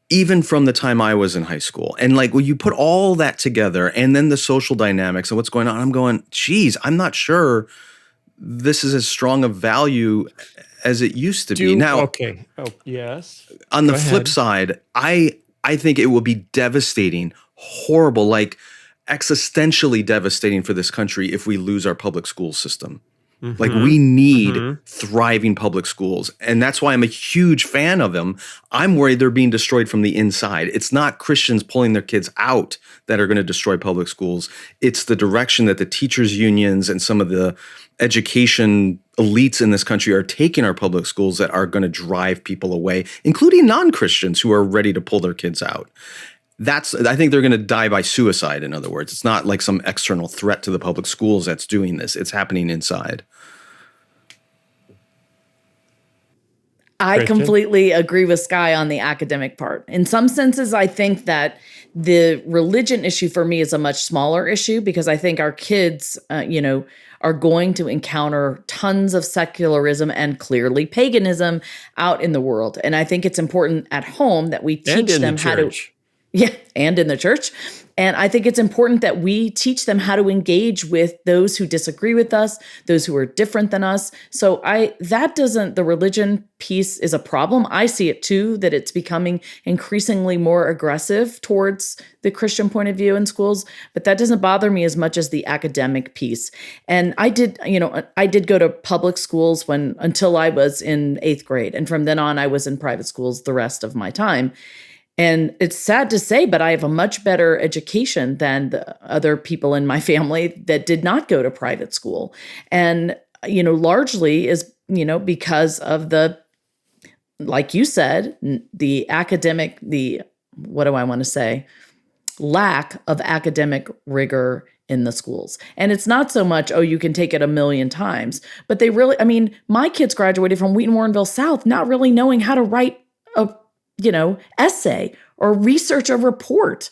even from the time I was in high school. And like, when you put all that together and then the social dynamics and what's going on, I'm going, geez, I'm not sure this is as strong a value as it used to be. Now, okay. Oh, yes. on the Go flip ahead. side, I think it will be devastating, horrible, like existentially devastating for this country if we lose our public school system. Like, we need thriving public schools. And that's why I'm a huge fan of them. I'm worried they're being destroyed from the inside. It's not Christians pulling their kids out that are going to destroy public schools. It's the direction that the teachers' unions and some of the education elites in this country are taking our public schools that are going to drive people away, including non-Christians who are ready to pull their kids out. I think they're going to die by suicide, in other words. It's not like some external threat to the public schools that's doing this. It's happening inside. I Christian? completely agree with Sky on the academic part. In some senses, I think that the religion issue for me is a much smaller issue because I think our kids, are going to encounter tons of secularism and clearly paganism out in the world. And I think it's important at home that we teach them how to. Yeah, and in the church. And I think it's important that we teach them how to engage with those who disagree with us, those who are different than us. So the religion piece is a problem. I see it too, that it's becoming increasingly more aggressive towards the Christian point of view in schools, but that doesn't bother me as much as the academic piece. And I did go to public schools until I was in 8th grade. And from then on, I was in private schools the rest of my time. And it's sad to say, but I have a much better education than the other people in my family that did not go to private school. And, largely is, because of like you said, the lack of academic rigor in the schools. And it's not so much, you can take it a million times, but they really, my kids graduated from Wheaton Warrenville South not really knowing how to write a essay or research a report.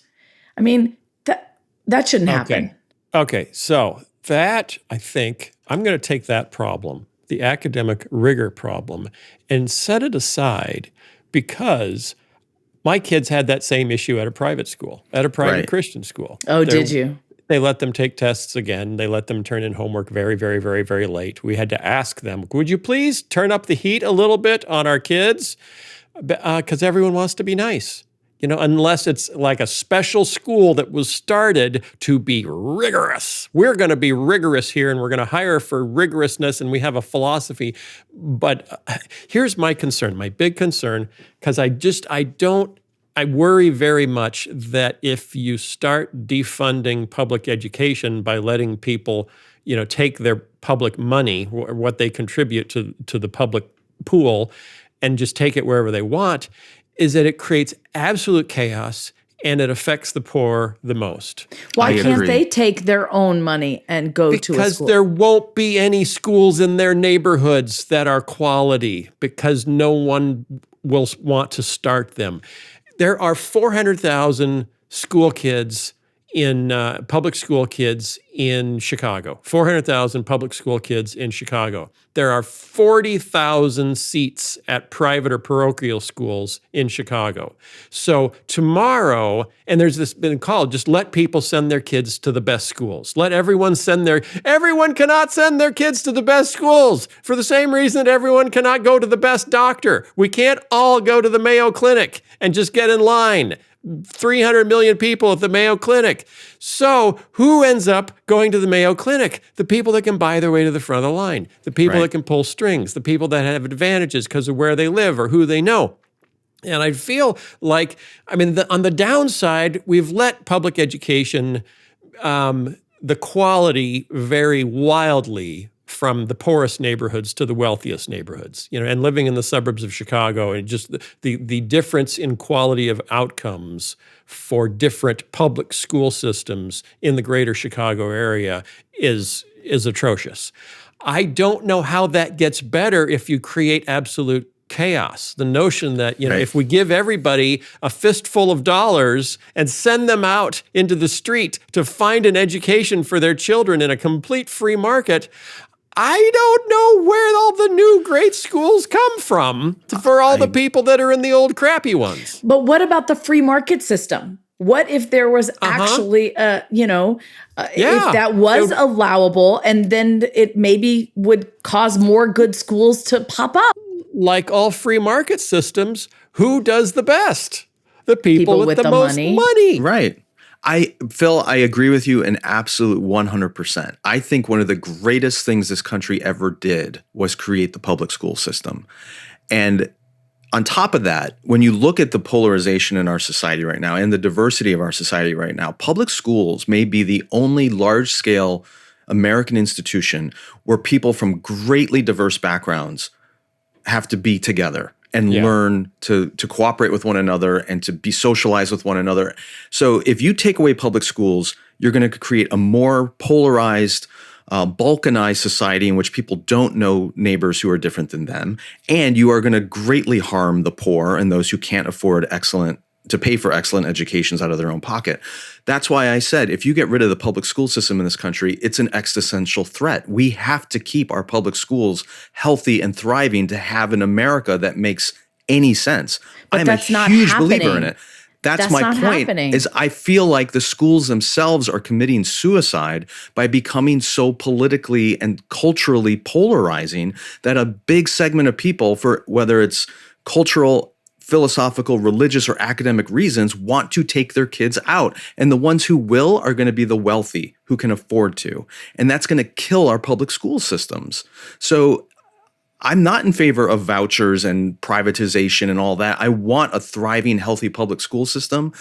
That shouldn't happen. Okay. So that, I think, I'm going to take that problem, the academic rigor problem, and set it aside because my kids had that same issue at a private school, at a private Christian school. Oh, did you? They let them take tests again. They let them turn in homework very, very, very, very late. We had to ask them, would you please turn up the heat a little bit on our kids? Because everyone wants to be nice, unless it's like a special school that was started to be rigorous. We're going to be rigorous here, and we're going to hire for rigorousness, and we have a philosophy. But here's my concern, my big concern, because I worry very much that if you start defunding public education by letting people, take their public money, or what they contribute to the public pool, and just take it wherever they want, is that it creates absolute chaos and it affects the poor the most. Why can't they take their own money and go to a school? Because there won't be any schools in their neighborhoods that are quality, because no one will want to start them. There are 400,000 school kids public school kids in Chicago. 400,000 public school kids in Chicago. There are 40,000 seats at private or parochial schools in Chicago. So tomorrow, and there's this been called, just let people send their kids to the best schools. Let everyone everyone cannot send their kids to the best schools for the same reason that everyone cannot go to the best doctor. We can't all go to the Mayo Clinic and just get in line. 300 million people at the Mayo Clinic. So who ends up going to the Mayo Clinic? The people that can buy their way to the front of the line, the people that can pull strings, the people that have advantages because of where they live or who they know. And I feel like, on the downside, we've let public education, the quality vary wildly from the poorest neighborhoods to the wealthiest neighborhoods, and living in the suburbs of Chicago, and just the difference in quality of outcomes for different public school systems in the greater Chicago area is atrocious. I don't know how that gets better if you create absolute chaos. The notion that, Right. if we give everybody a fistful of dollars and send them out into the street to find an education for their children in a complete free market, I don't know where all the new great schools come from for all the people that are in the old crappy ones. But what about the free market system? What if there was actually, if that was allowable, and then it maybe would cause more good schools to pop up? Like all free market systems, who does the best? The people with the most money. Right. Phil, I agree with you an absolute 100%. I think one of the greatest things this country ever did was create the public school system. And on top of that, when you look at the polarization in our society right now and the diversity of our society right now, public schools may be the only large-scale American institution where people from greatly diverse backgrounds have to be together and learn to cooperate with one another and to be socialized with one another. So if you take away public schools, you're going to create a more polarized, balkanized society in which people don't know neighbors who are different than them. And you are going to greatly harm the poor and those who can't afford to pay for excellent educations out of their own pocket. That's why I said, if you get rid of the public school system in this country, it's an existential threat. We have to keep our public schools healthy and thriving to have an America that makes any sense. But I'm a huge believer in it. That's my point, is I feel like the schools themselves are committing suicide by becoming so politically and culturally polarizing that a big segment of people, for whether it's cultural, philosophical, religious, or academic reasons, want to take their kids out. And the ones who will are going to be the wealthy who can afford to. And that's going to kill our public school systems. So I'm not in favor of vouchers and privatization and all that. I want a thriving, healthy public school system.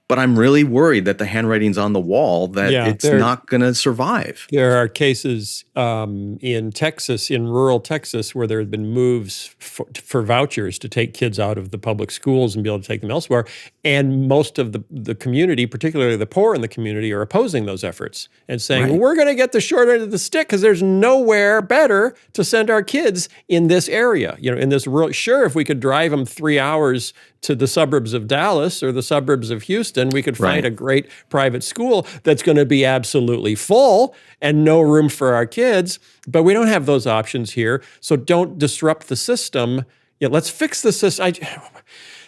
But I'm really worried that the handwriting's on the wall, that it's not going to survive. There are cases in Texas, in rural Texas, where there have been moves for vouchers to take kids out of the public schools and be able to take them elsewhere. And most of the community, particularly the poor in the community, are opposing those efforts and saying, well, we're going to get the short end of the stick because there's nowhere better to send our kids in this area. In this rural, sure, if we could drive them 3 hours to the suburbs of Dallas or the suburbs of Houston, we could find a great private school that's going to be absolutely full and no room for our kids. But we don't have those options here. So don't disrupt the system. Let's fix the system.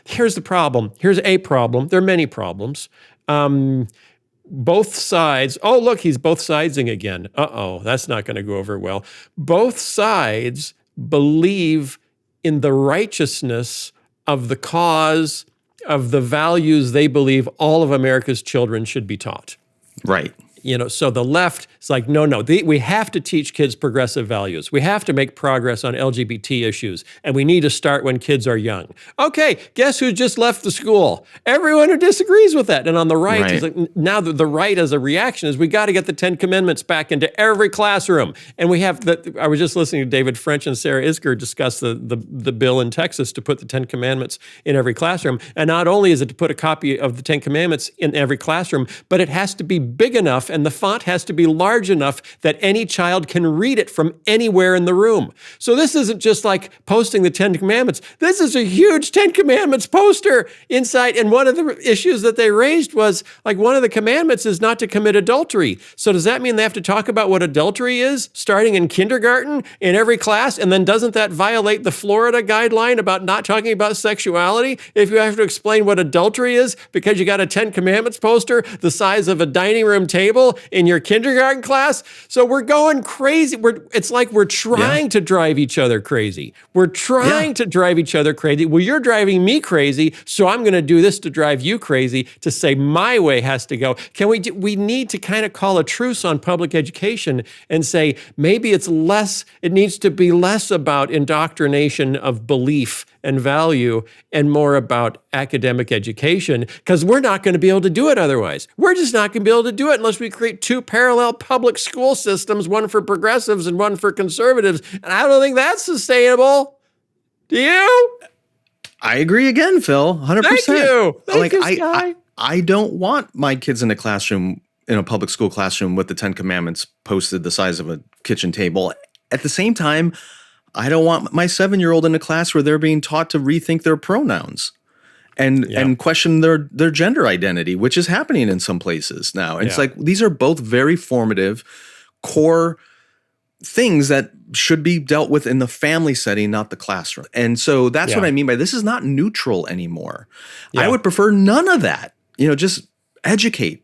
Here's the problem. Here's a problem. There are many problems. Both sides, oh, look, he's both sidesing again. Uh-oh, that's not going to go over well. Both sides believe in the righteousness of the cause, of the values they believe all of America's children should be taught. Right. So the left is like, no, we have to teach kids progressive values. We have to make progress on LGBT issues, and we need to start when kids are young. Okay, guess who just left the school? Everyone who disagrees with that. And on the right, is like, now the right as a reaction is we got to get the 10 Commandments back into every classroom. And we have I was just listening to David French and Sarah Isgur discuss the bill in Texas to put the 10 Commandments in every classroom. And not only is it to put a copy of the 10 Commandments in every classroom, but it has to be big enough and the font has to be large enough that any child can read it from anywhere in the room. So this isn't just like posting the 10 Commandments. This is a huge 10 Commandments poster inside. And one of the issues that they raised was like one of the commandments is not to commit adultery. So does that mean they have to talk about what adultery is starting in kindergarten in every class? And then doesn't that violate the Florida guideline about not talking about sexuality if you have to explain what adultery is because you got a 10 Commandments poster the size of a dining room table in your kindergarten class? So we're going crazy. It's like we're trying to drive each other crazy. We're trying to drive each other crazy. Well, you're driving me crazy, so I'm going to do this to drive you crazy to say my way has to go. We need to kind of call a truce on public education and say maybe it needs to be less about indoctrination of belief and value and more about academic education, because we're not going to be able to do it otherwise. We're just not going to be able to do it unless we create two parallel public school systems, one for progressives and one for conservatives. And I don't think that's sustainable. Do you? I agree again, Phil, 100%. Thank you. Thank you, Sky. I don't want my kids in a public school classroom with the 10 Commandments posted the size of a kitchen table. At the same time, I don't want my 7-year-old in a class where they're being taught to rethink their pronouns and question their gender identity, which is happening in some places now. And it's like, these are both very formative core things that should be dealt with in the family setting, not the classroom. And so that's what I mean by this is not neutral anymore. I would prefer none of that, just educate.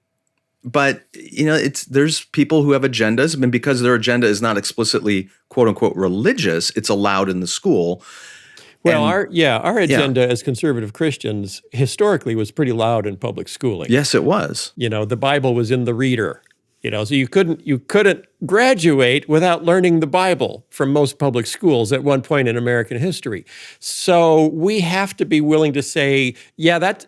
But, there's people who have agendas, and because their agenda is not explicitly, quote unquote, religious, it's allowed in the school. Well, our agenda as conservative Christians historically was pretty loud in public schooling. Yes, it was. The Bible was in the reader. So you couldn't graduate without learning the Bible from most public schools at one point in American history. So we have to be willing to say, that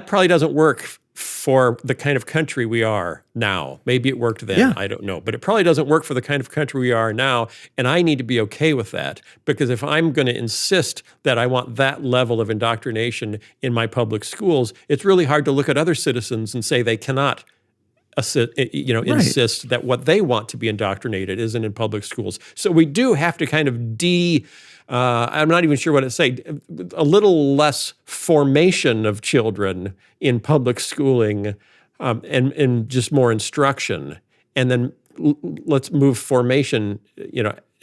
probably doesn't work for the kind of country we are now. Maybe it worked then, I don't know. But it probably doesn't work for the kind of country we are now, and I need to be okay with that. Because if I'm going to insist that I want that level of indoctrination in my public schools, it's really hard to look at other citizens and say they cannot insist that what they want to be indoctrinated isn't in public schools. So we do have to kind of I'm not even sure what to say, a little less formation of children in public schooling and just more instruction. And then let's move formation,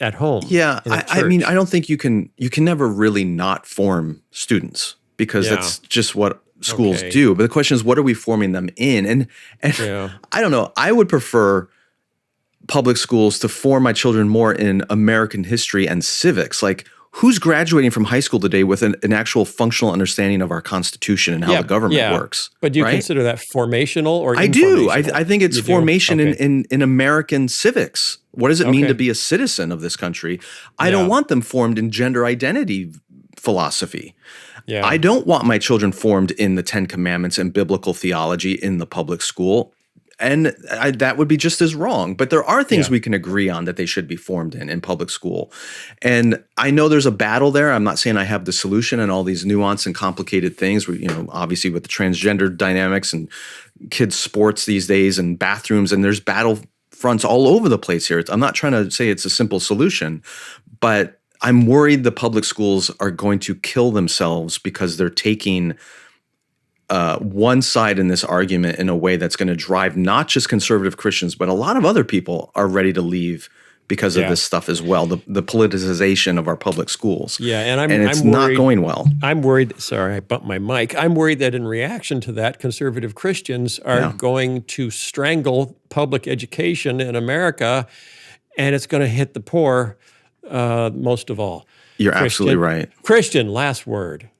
at home. Yeah, I mean, I don't think you can never really not form students because that's just what schools do. But the question is, what are we forming them in? And I don't know. I would prefer public schools to form my children more in American history and civics. Like, who's graduating from high school today with an actual functional understanding of our Constitution and how the government works? But do you consider that formational or I do. I think it's formation in American civics. What does it mean to be a citizen of this country? I don't want them formed in gender identity philosophy. Yeah. I don't want my children formed in the Ten Commandments and biblical theology in the public school. And that would be just as wrong. But there are things we can agree on that they should be formed in public school. And I know there's a battle there. I'm not saying I have the solution and all these nuanced and complicated things, obviously with the transgender dynamics and kids' sports these days and bathrooms, and there's battle fronts all over the place here. I'm not trying to say it's a simple solution, but I'm worried the public schools are going to kill themselves because they're taking one side in this argument in a way that's going to drive not just conservative Christians, but a lot of other people are ready to leave because of this stuff as well, the politicization of our public schools. Yeah, and it's not going well. I'm worried, sorry, I bumped my mic. I'm worried that in reaction to that, conservative Christians are going to strangle public education in America, and it's going to hit the poor most of all. You're absolutely right. Christian, last word.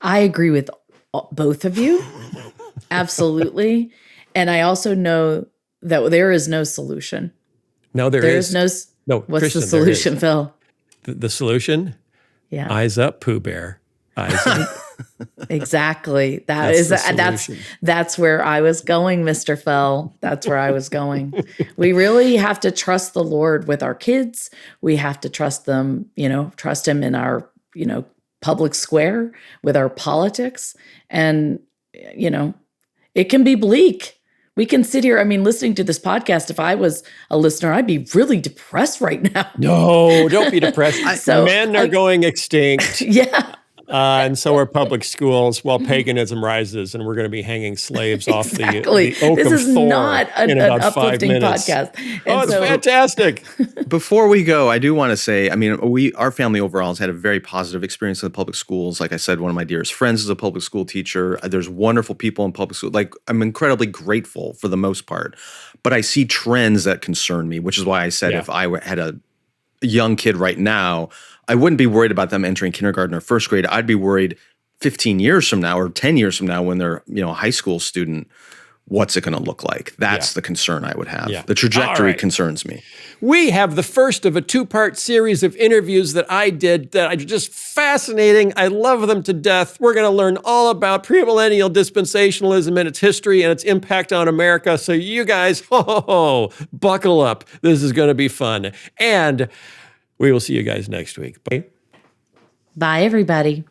I agree with both of you. Absolutely. And I also know that there is no solution. No, there is. There's no. What's Christian, the solution, Phil? The solution? Yeah. Eyes up, Pooh Bear. Eyes up. Exactly. That's where I was going, Mr. Phil. That's where I was going. We really have to trust the Lord with our kids. We have to trust them, trust him in our, public square with our politics. And, it can be bleak. We can sit here, listening to this podcast, if I was a listener, I'd be really depressed right now. No, don't be depressed. Men are going extinct. Yeah. And so are public schools while paganism rises, and we're going to be hanging slaves off the oak this of is Thor not an uplifting podcast. It's fantastic. Before we go, I do want to say, our family overall has had a very positive experience in the public schools. Like I said, one of my dearest friends is a public school teacher. There's wonderful people in public school. Like, I'm incredibly grateful for the most part. But I see trends that concern me, which is why I said if I had a young kid right now, I wouldn't be worried about them entering kindergarten or first grade. I'd be worried 15 years from now or 10 years from now when they're, a high school student, what's it going to look like? That's the concern I would have. Yeah. The trajectory concerns me. We have the first of a 2-part series of interviews that I did that are just fascinating. I love them to death. We're going to learn all about premillennial dispensationalism and its history and its impact on America. So you guys, buckle up. This is going to be fun. And we will see you guys next week. Bye. Bye, everybody.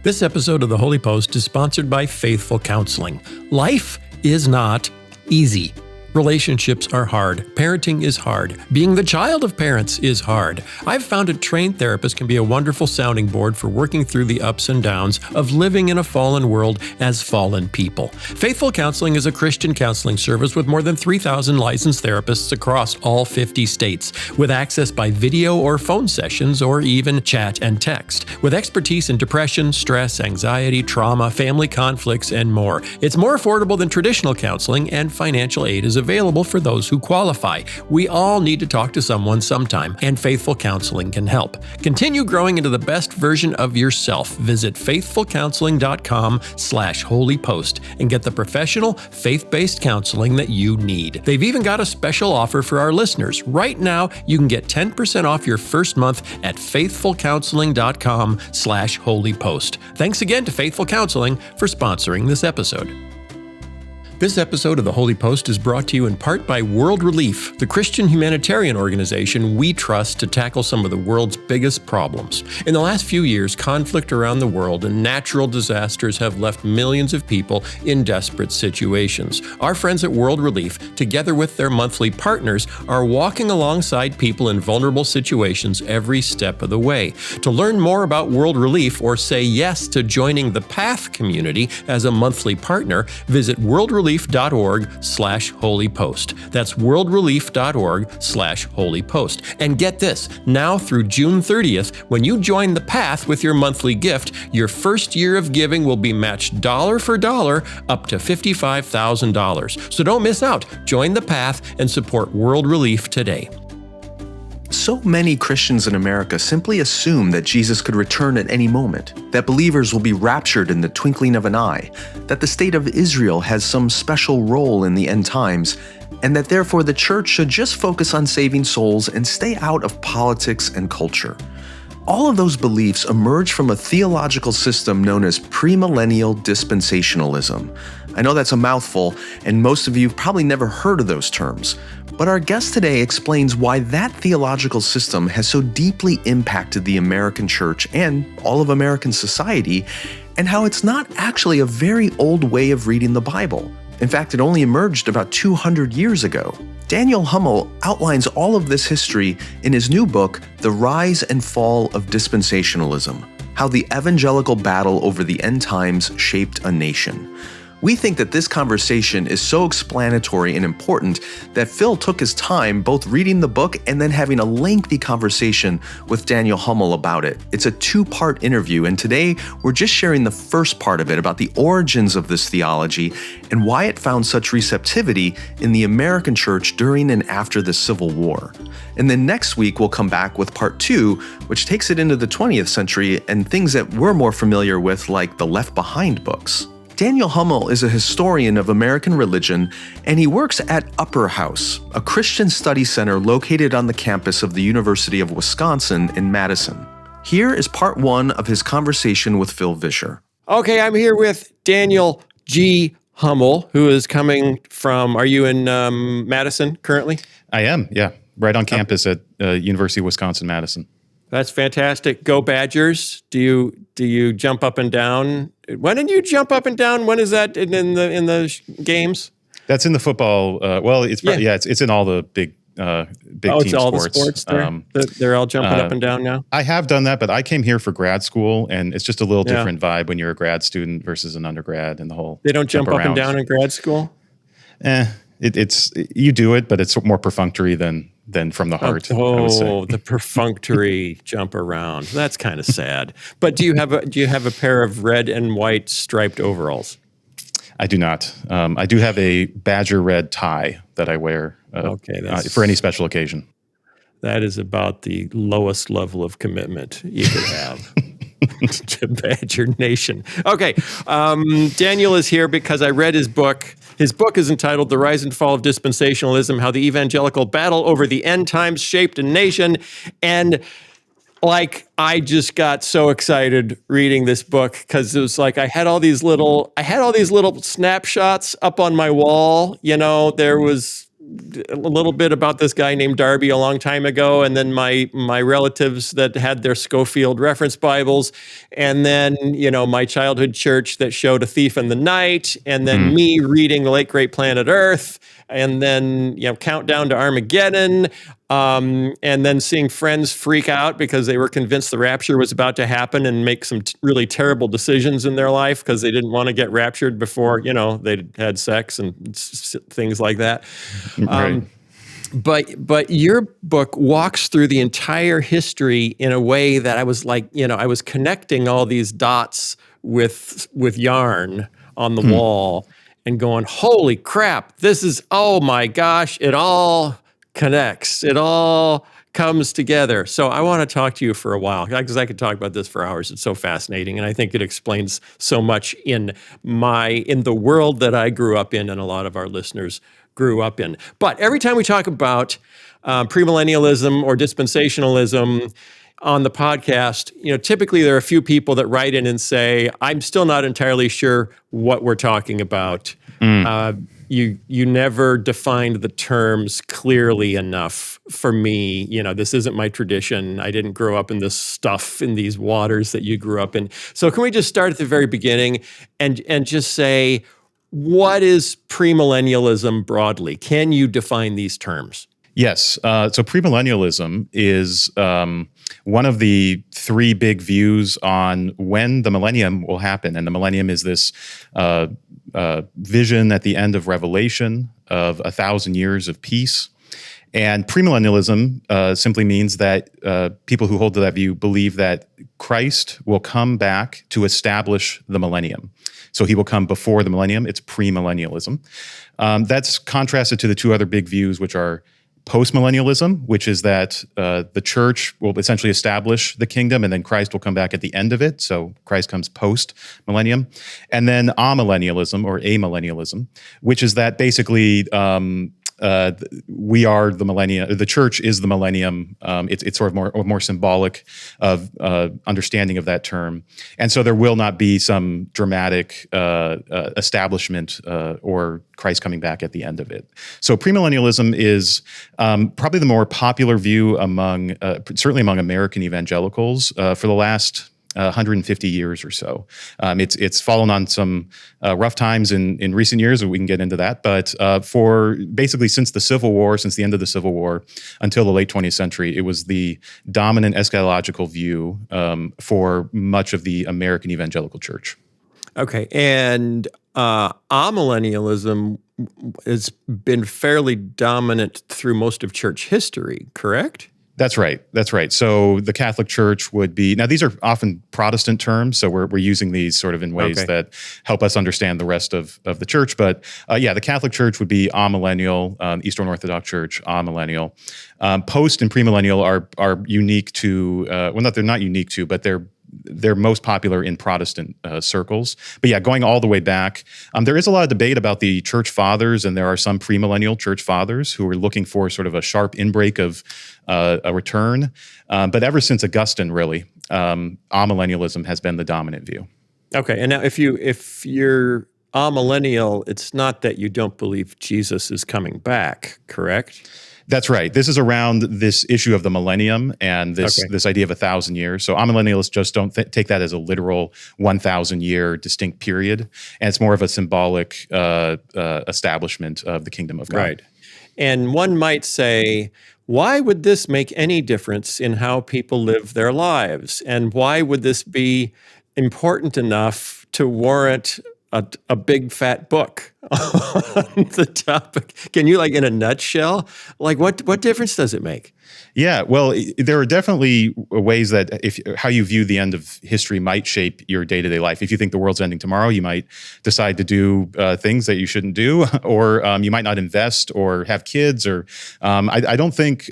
This episode of The Holy Post is sponsored by Faithful Counseling. Life is not easy. Relationships are hard. Parenting is hard. Being the child of parents is hard. I've found a trained therapist can be a wonderful sounding board for working through the ups and downs of living in a fallen world as fallen people. Faithful Counseling is a Christian counseling service with more than 3,000 licensed therapists across all 50 states, with access by video or phone sessions or even chat and text, with expertise in depression, stress, anxiety, trauma, family conflicts, and more. It's more affordable than traditional counseling, and financial aid is available for those who qualify. We all need to talk to someone sometime, and Faithful Counseling can help. Continue growing into the best version of yourself. Visit faithfulcounseling.com/holypost and get the professional, faith-based counseling that you need. They've even got a special offer for our listeners. Right now, you can get 10% off your first month at faithfulcounseling.com/holypost. Thanks again to Faithful Counseling for sponsoring this episode. This episode of The Holy Post is brought to you in part by World Relief, the Christian humanitarian organization we trust to tackle some of the world's biggest problems. In the last few years, conflict around the world and natural disasters have left millions of people in desperate situations. Our friends at World Relief, together with their monthly partners, are walking alongside people in vulnerable situations every step of the way. To learn more about World Relief or say yes to joining the PATH community as a monthly partner, visit worldrelief.org/holypost. That's worldrelief.org/holypost. And get this, now through June 30th, when you join the PATH with your monthly gift, your first year of giving will be matched dollar for dollar up to $55,000. So don't miss out. Join the PATH and support World Relief today. So many Christians in America simply assume that Jesus could return at any moment, that believers will be raptured in the twinkling of an eye, that the state of Israel has some special role in the end times, and that therefore the church should just focus on saving souls and stay out of politics and culture. All of those beliefs emerge from a theological system known as premillennial dispensationalism. I know that's a mouthful, and most of you have probably never heard of those terms. But our guest today explains why that theological system has so deeply impacted the American church and all of American society, and how it's not actually a very old way of reading the Bible. In fact, it only emerged about 200 years ago. Daniel Hummel outlines all of this history in his new book, The Rise and Fall of Dispensationalism: How the Evangelical Battle Over the End Times Shaped a Nation. We think that this conversation is so explanatory and important that Phil took his time both reading the book and then having a lengthy conversation with Daniel Hummel about it. It's a two-part interview, and today we're just sharing the first part of it about the origins of this theology and why it found such receptivity in the American church during and after the Civil War. And then next week we'll come back with part 2, which takes it into the 20th century and things that we're more familiar with, like the Left Behind books. Daniel Hummel is a historian of American religion, and he works at Upper House, a Christian study center located on the campus of the University of Wisconsin in Madison. Here is part 1 of his conversation with Phil Vischer. Okay, I'm here with Daniel G. Hummel, who is coming from, are you in Madison currently? I am, yeah. Right on campus at University of Wisconsin-Madison. That's fantastic. Go Badgers. Do you jump up and down? When did you jump up and down? When is that in the games? That's in the football. It's probably, it's in all the big team it's all sports. The sports there? They're all jumping up and down now? I have done that, but I came here for grad school, and it's just a little different vibe when you're a grad student versus an undergrad and the whole. They don't jump up and down in grad school? It's you do it, but it's more perfunctory than from the heart. Oh, the perfunctory jump around. That's kind of sad. But do you have a pair of red and white striped overalls? I do not. I do have a Badger red tie that I wear for any special occasion. That is about the lowest level of commitment you could have to Badger Nation. Okay, Daniel is here because I read his book. His book is entitled The Rise and Fall of Dispensationalism: How the Evangelical Battle Over the End Times Shaped a Nation. And I just got so excited reading this book because it was like I had all these little snapshots up on my wall. You know, there was a little bit about this guy named Darby a long time ago, and then my relatives that had their Schofield reference Bibles, and then my childhood church that showed A Thief in the Night, and then me reading The Late Great Planet Earth, and then Countdown to Armageddon, and then seeing friends freak out because they were convinced the rapture was about to happen and make some really terrible decisions in their life because they didn't want to get raptured before they'd had sex and things like that. Right. But your book walks through the entire history in a way that I was like, I was connecting all these dots with yarn on the wall and going, holy crap, this is, oh my gosh, it all connects. It all comes together. So I want to talk to you for a while because I could talk about this for hours. It's so fascinating. And I think it explains so much in the world that I grew up in and a lot of our listeners grew up in. But every time we talk about premillennialism or dispensationalism on the podcast, typically there are a few people that write in and say, I'm still not entirely sure what we're talking about. You never defined the terms clearly enough for me. This isn't my tradition. I didn't grow up in this stuff, in these waters that you grew up in. So can we just start at the very beginning and just say, what is premillennialism broadly? Can you define these terms? Yes. So premillennialism is one of the three big views on when the millennium will happen. And the millennium is this vision at the end of Revelation of 1,000 years of peace. And premillennialism simply means that people who hold to that view believe that Christ will come back to establish the millennium. So he will come before the millennium. It's premillennialism. That's contrasted to the two other big views, which are postmillennialism, which is that the church will essentially establish the kingdom and then Christ will come back at the end of it. So Christ comes post-millennium. And then amillennialism or amillennialism, which is that basically we are the millennium. The church is the millennium. It's sort of more symbolic of understanding of that term, and so there will not be some dramatic establishment or Christ coming back at the end of it. So premillennialism is probably the more popular view among certainly among American evangelicals for the last 150 years or so. It's fallen on some rough times in recent years, and we can get into that. But for basically since the Civil War, since the end of the Civil War until the late 20th century, it was the dominant eschatological view for much of the American evangelical church. Okay, and amillennialism has been fairly dominant through most of church history, correct? That's right. So the Catholic Church would be, now these are often Protestant terms, so we're using these sort of in ways that help us understand the rest of the church. But the Catholic Church would be amillennial, Eastern Orthodox Church, amillennial. Post and premillennial are unique to, they're not unique to, but they're most popular in Protestant circles. But yeah, going all the way back, there is a lot of debate about the church fathers, and there are some premillennial church fathers who are looking for sort of a sharp inbreak of a return. But ever since Augustine, really, amillennialism has been the dominant view. Okay, and now if you're amillennial, it's not that you don't believe Jesus is coming back, correct? That's right. This is around this issue of the millennium and this idea of 1,000 years. So amillennialists just don't take that as a literal 1,000 year distinct period, and it's more of a symbolic establishment of the kingdom of God. Right. And one might say, why would this make any difference in how people live their lives? And why would this be important enough to warrant a big fat book on the topic? Can you, in a nutshell, what difference does it make? Yeah, well, there are definitely ways that how you view the end of history might shape your day-to-day life. If you think the world's ending tomorrow, you might decide to do things that you shouldn't do, or you might not invest or have kids. Or I don't think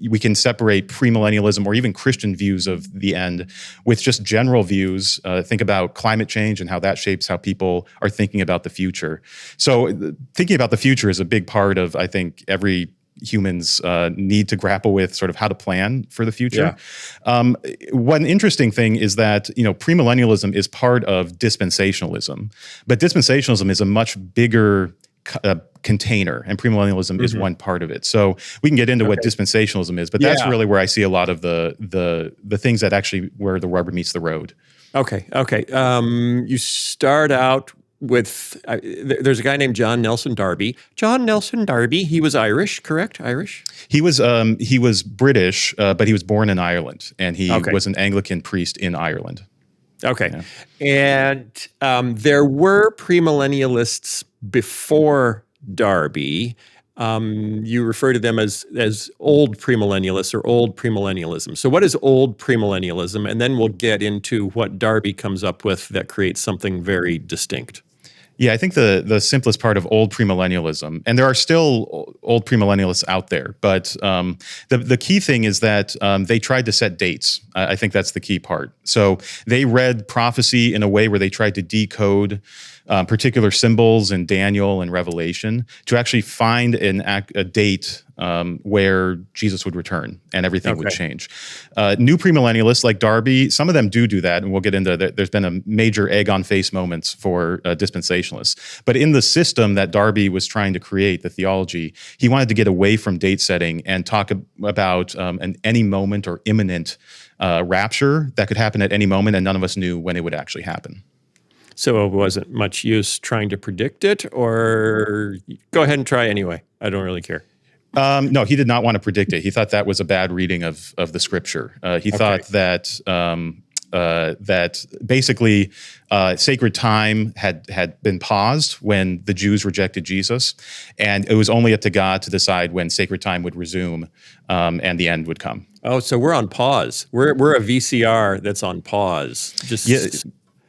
we can separate premillennialism or even Christian views of the end with just general views. Think about climate change and how that shapes how people are thinking about the future. So thinking about the future is a big part of, I think, every humans need to grapple with sort of how to plan for the future. Yeah. One interesting thing is that, premillennialism is part of dispensationalism, but dispensationalism is a much bigger container, and premillennialism is one part of it. So we can get into what dispensationalism is, but that's really where I see a lot of the things that actually where the rubber meets the road. Okay. You start out with there's a guy named John Nelson Darby. John Nelson Darby. He was Irish, correct? Irish. He was British, but he was born in Ireland, and he was an Anglican priest in Ireland. Okay, and there were premillennialists before Darby. You refer to them as old premillennialists or old premillennialism. So what is old premillennialism? And then we'll get into what Darby comes up with that creates something very distinct. Yeah, I think the simplest part of old premillennialism, and there are still old premillennialists out there, but the key thing is that they tried to set dates. I think that's the key part. So they read prophecy in a way where they tried to decode particular symbols in Daniel and Revelation to actually find a date where Jesus would return and everything would change. New premillennialists like Darby, some of them do that, and we'll get into that. There's been a major egg on face moments for dispensationalists. But in the system that Darby was trying to create, the theology, he wanted to get away from date setting and talk about an any moment or imminent rapture that could happen at any moment, and none of us knew when it would actually happen. So it wasn't much use trying to predict it, or go ahead and try anyway. I don't really care. No, he did not want to predict it. He thought that was a bad reading of the scripture. He thought that that basically sacred time had been paused when the Jews rejected Jesus, and it was only up to God to decide when sacred time would resume and the end would come. Oh, so we're on pause. We're a VCR that's on pause. Just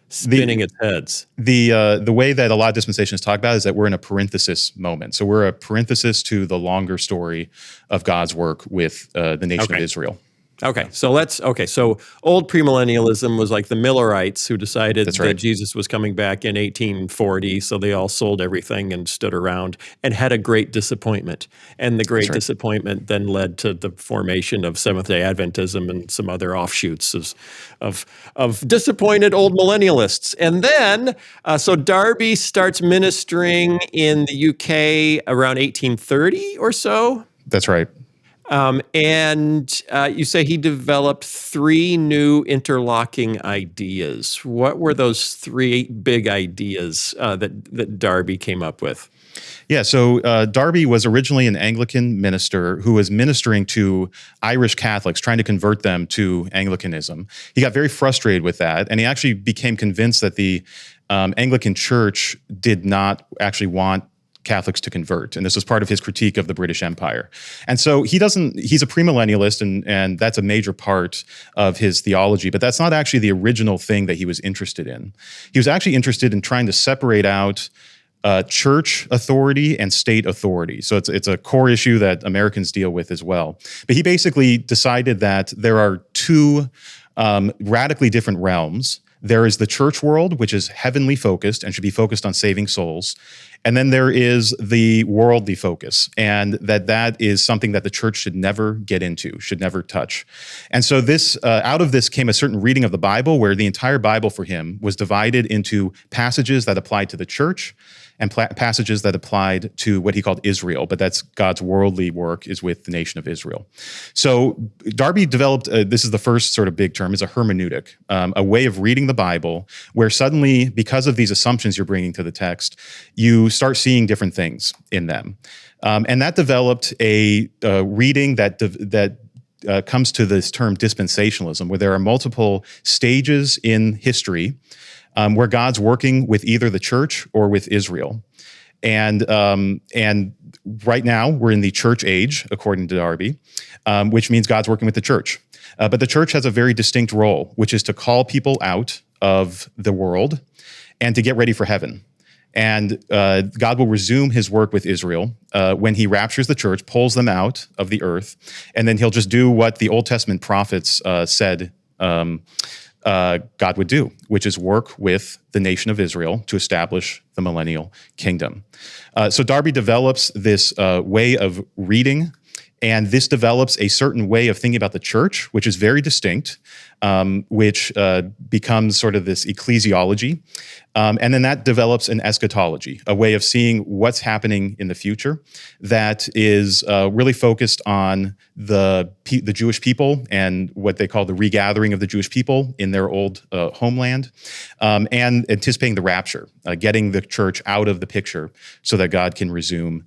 spinning its heads. The way that a lot of dispensations talk about it is that we're in a parenthesis moment. So we're a parenthesis to the longer story of God's work with the nation of Israel. Okay, so so old premillennialism was like the Millerites who decided that Jesus was coming back in 1840, so they all sold everything and stood around and had a great disappointment. And the great disappointment then led to the formation of Seventh-day Adventism and some other offshoots of disappointed old millennialists. And then, so Darby starts ministering in the UK around 1830 or so? That's right. And you say he developed 3 new interlocking ideas. What were those 3 big ideas that Darby came up with? Yeah, so Darby was originally an Anglican minister who was ministering to Irish Catholics, trying to convert them to Anglicanism. He got very frustrated with that, and he actually became convinced that the Anglican Church did not actually want Catholics to convert. And this was part of his critique of the British Empire. And so he's a premillennialist, and that's a major part of his theology, but that's not actually the original thing that he was interested in. He was actually interested in trying to separate out church authority and state authority. So it's a core issue that Americans deal with as well. But he basically decided that there are 2 radically different realms. There is the church world, which is heavenly focused and should be focused on saving souls. And then there is the worldly focus, and that is something that the church should never get into, should never touch. And so this, out of this came a certain reading of the Bible where the entire Bible for him was divided into passages that applied to the church and passages that applied to what he called Israel, but that's God's worldly work is with the nation of Israel. So Darby developed, this is the first sort of big term, is a hermeneutic, a way of reading the Bible where suddenly, because of these assumptions you're bringing to the text, you start seeing different things in them. And that developed a reading that comes to this term dispensationalism, where there are multiple stages in history where God's working with either the church or with Israel. And right now, we're in the church age, according to Darby, which means God's working with the church. But the church has a very distinct role, which is to call people out of the world and to get ready for heaven. And God will resume his work with Israel when he raptures the church, pulls them out of the earth, and then he'll just do what the Old Testament prophets said God would do, which is work with the nation of Israel to establish the millennial kingdom. So Darby develops this way of reading And this develops a certain way of thinking about the church, which is very distinct, which becomes sort of this ecclesiology. And then that develops an eschatology, a way of seeing what's happening in the future that is really focused on the Jewish people and what they call the regathering of the Jewish people in their old homeland, and anticipating the rapture, getting the church out of the picture so that God can resume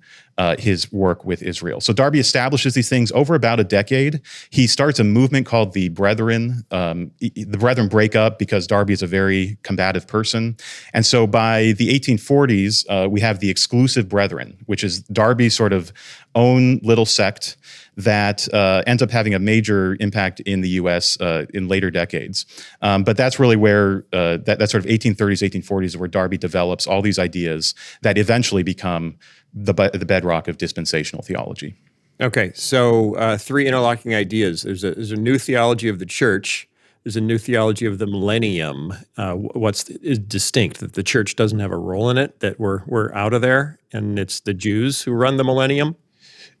his work with Israel. So Darby establishes these things over about a decade. He starts a movement called the Brethren. The Brethren break up because Darby is a very combative person. And so by the 1840s, we have the exclusive Brethren, which is Darby's sort of own little sect that ends up having a major impact in the U.S. In later decades. But that's really where that sort of 1830s, 1840s is where Darby develops all these ideas that eventually become the bedrock of dispensational theology. Okay, so three interlocking ideas. There's a new theology of the church. There's a new theology of the millennium. Is distinct, that the church doesn't have a role in it, that we're out of there, and it's the Jews who run the millennium?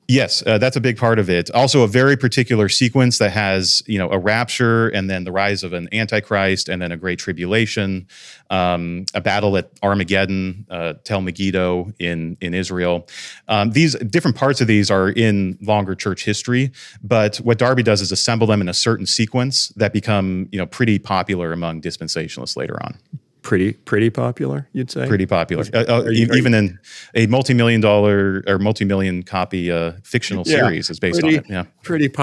Yes, that's a big part of it. Also, a very particular sequence that has, a rapture, and then the rise of an antichrist, and then a great tribulation, a battle at Armageddon, Tel Megiddo in Israel. These different parts of these are in longer church history, but what Darby does is assemble them in a certain sequence that become, pretty popular among dispensationalists later on. Pretty popular, you'd say? Pretty popular. Even in a multi-million-dollar or multi-million copy fictional series is based on it. Yeah.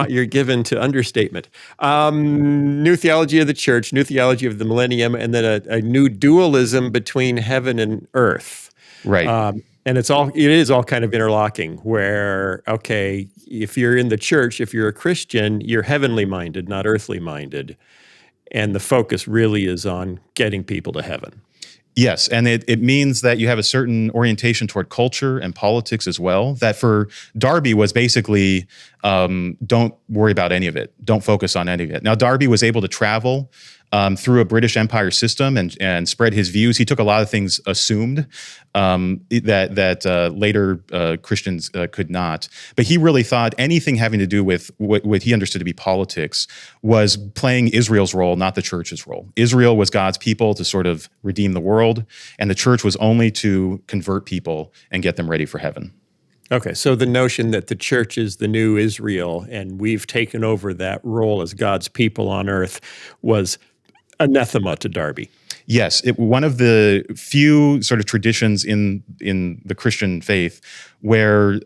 You're given to understatement. New theology of the church, new theology of the millennium, and then a new dualism between heaven and earth. Right. And it is all kind of interlocking where, okay, if you're in the church, if you're a Christian, you're heavenly minded, not earthly minded. And the focus really is on getting people to heaven. Yes, and it means that you have a certain orientation toward culture and politics as well, that for Darby was basically, don't worry about any of it. Don't focus on any of it. Now, Darby was able to travel through a British Empire system and spread his views. He took a lot of things assumed that later Christians could not. But he really thought anything having to do with what he understood to be politics was playing Israel's role, not the church's role. Israel was God's people to sort of redeem the world, and the church was only to convert people and get them ready for heaven. Okay, so the notion that the church is the new Israel and we've taken over that role as God's people on earth was anathema to Darby. Yes, one of the few sort of traditions in the Christian faith where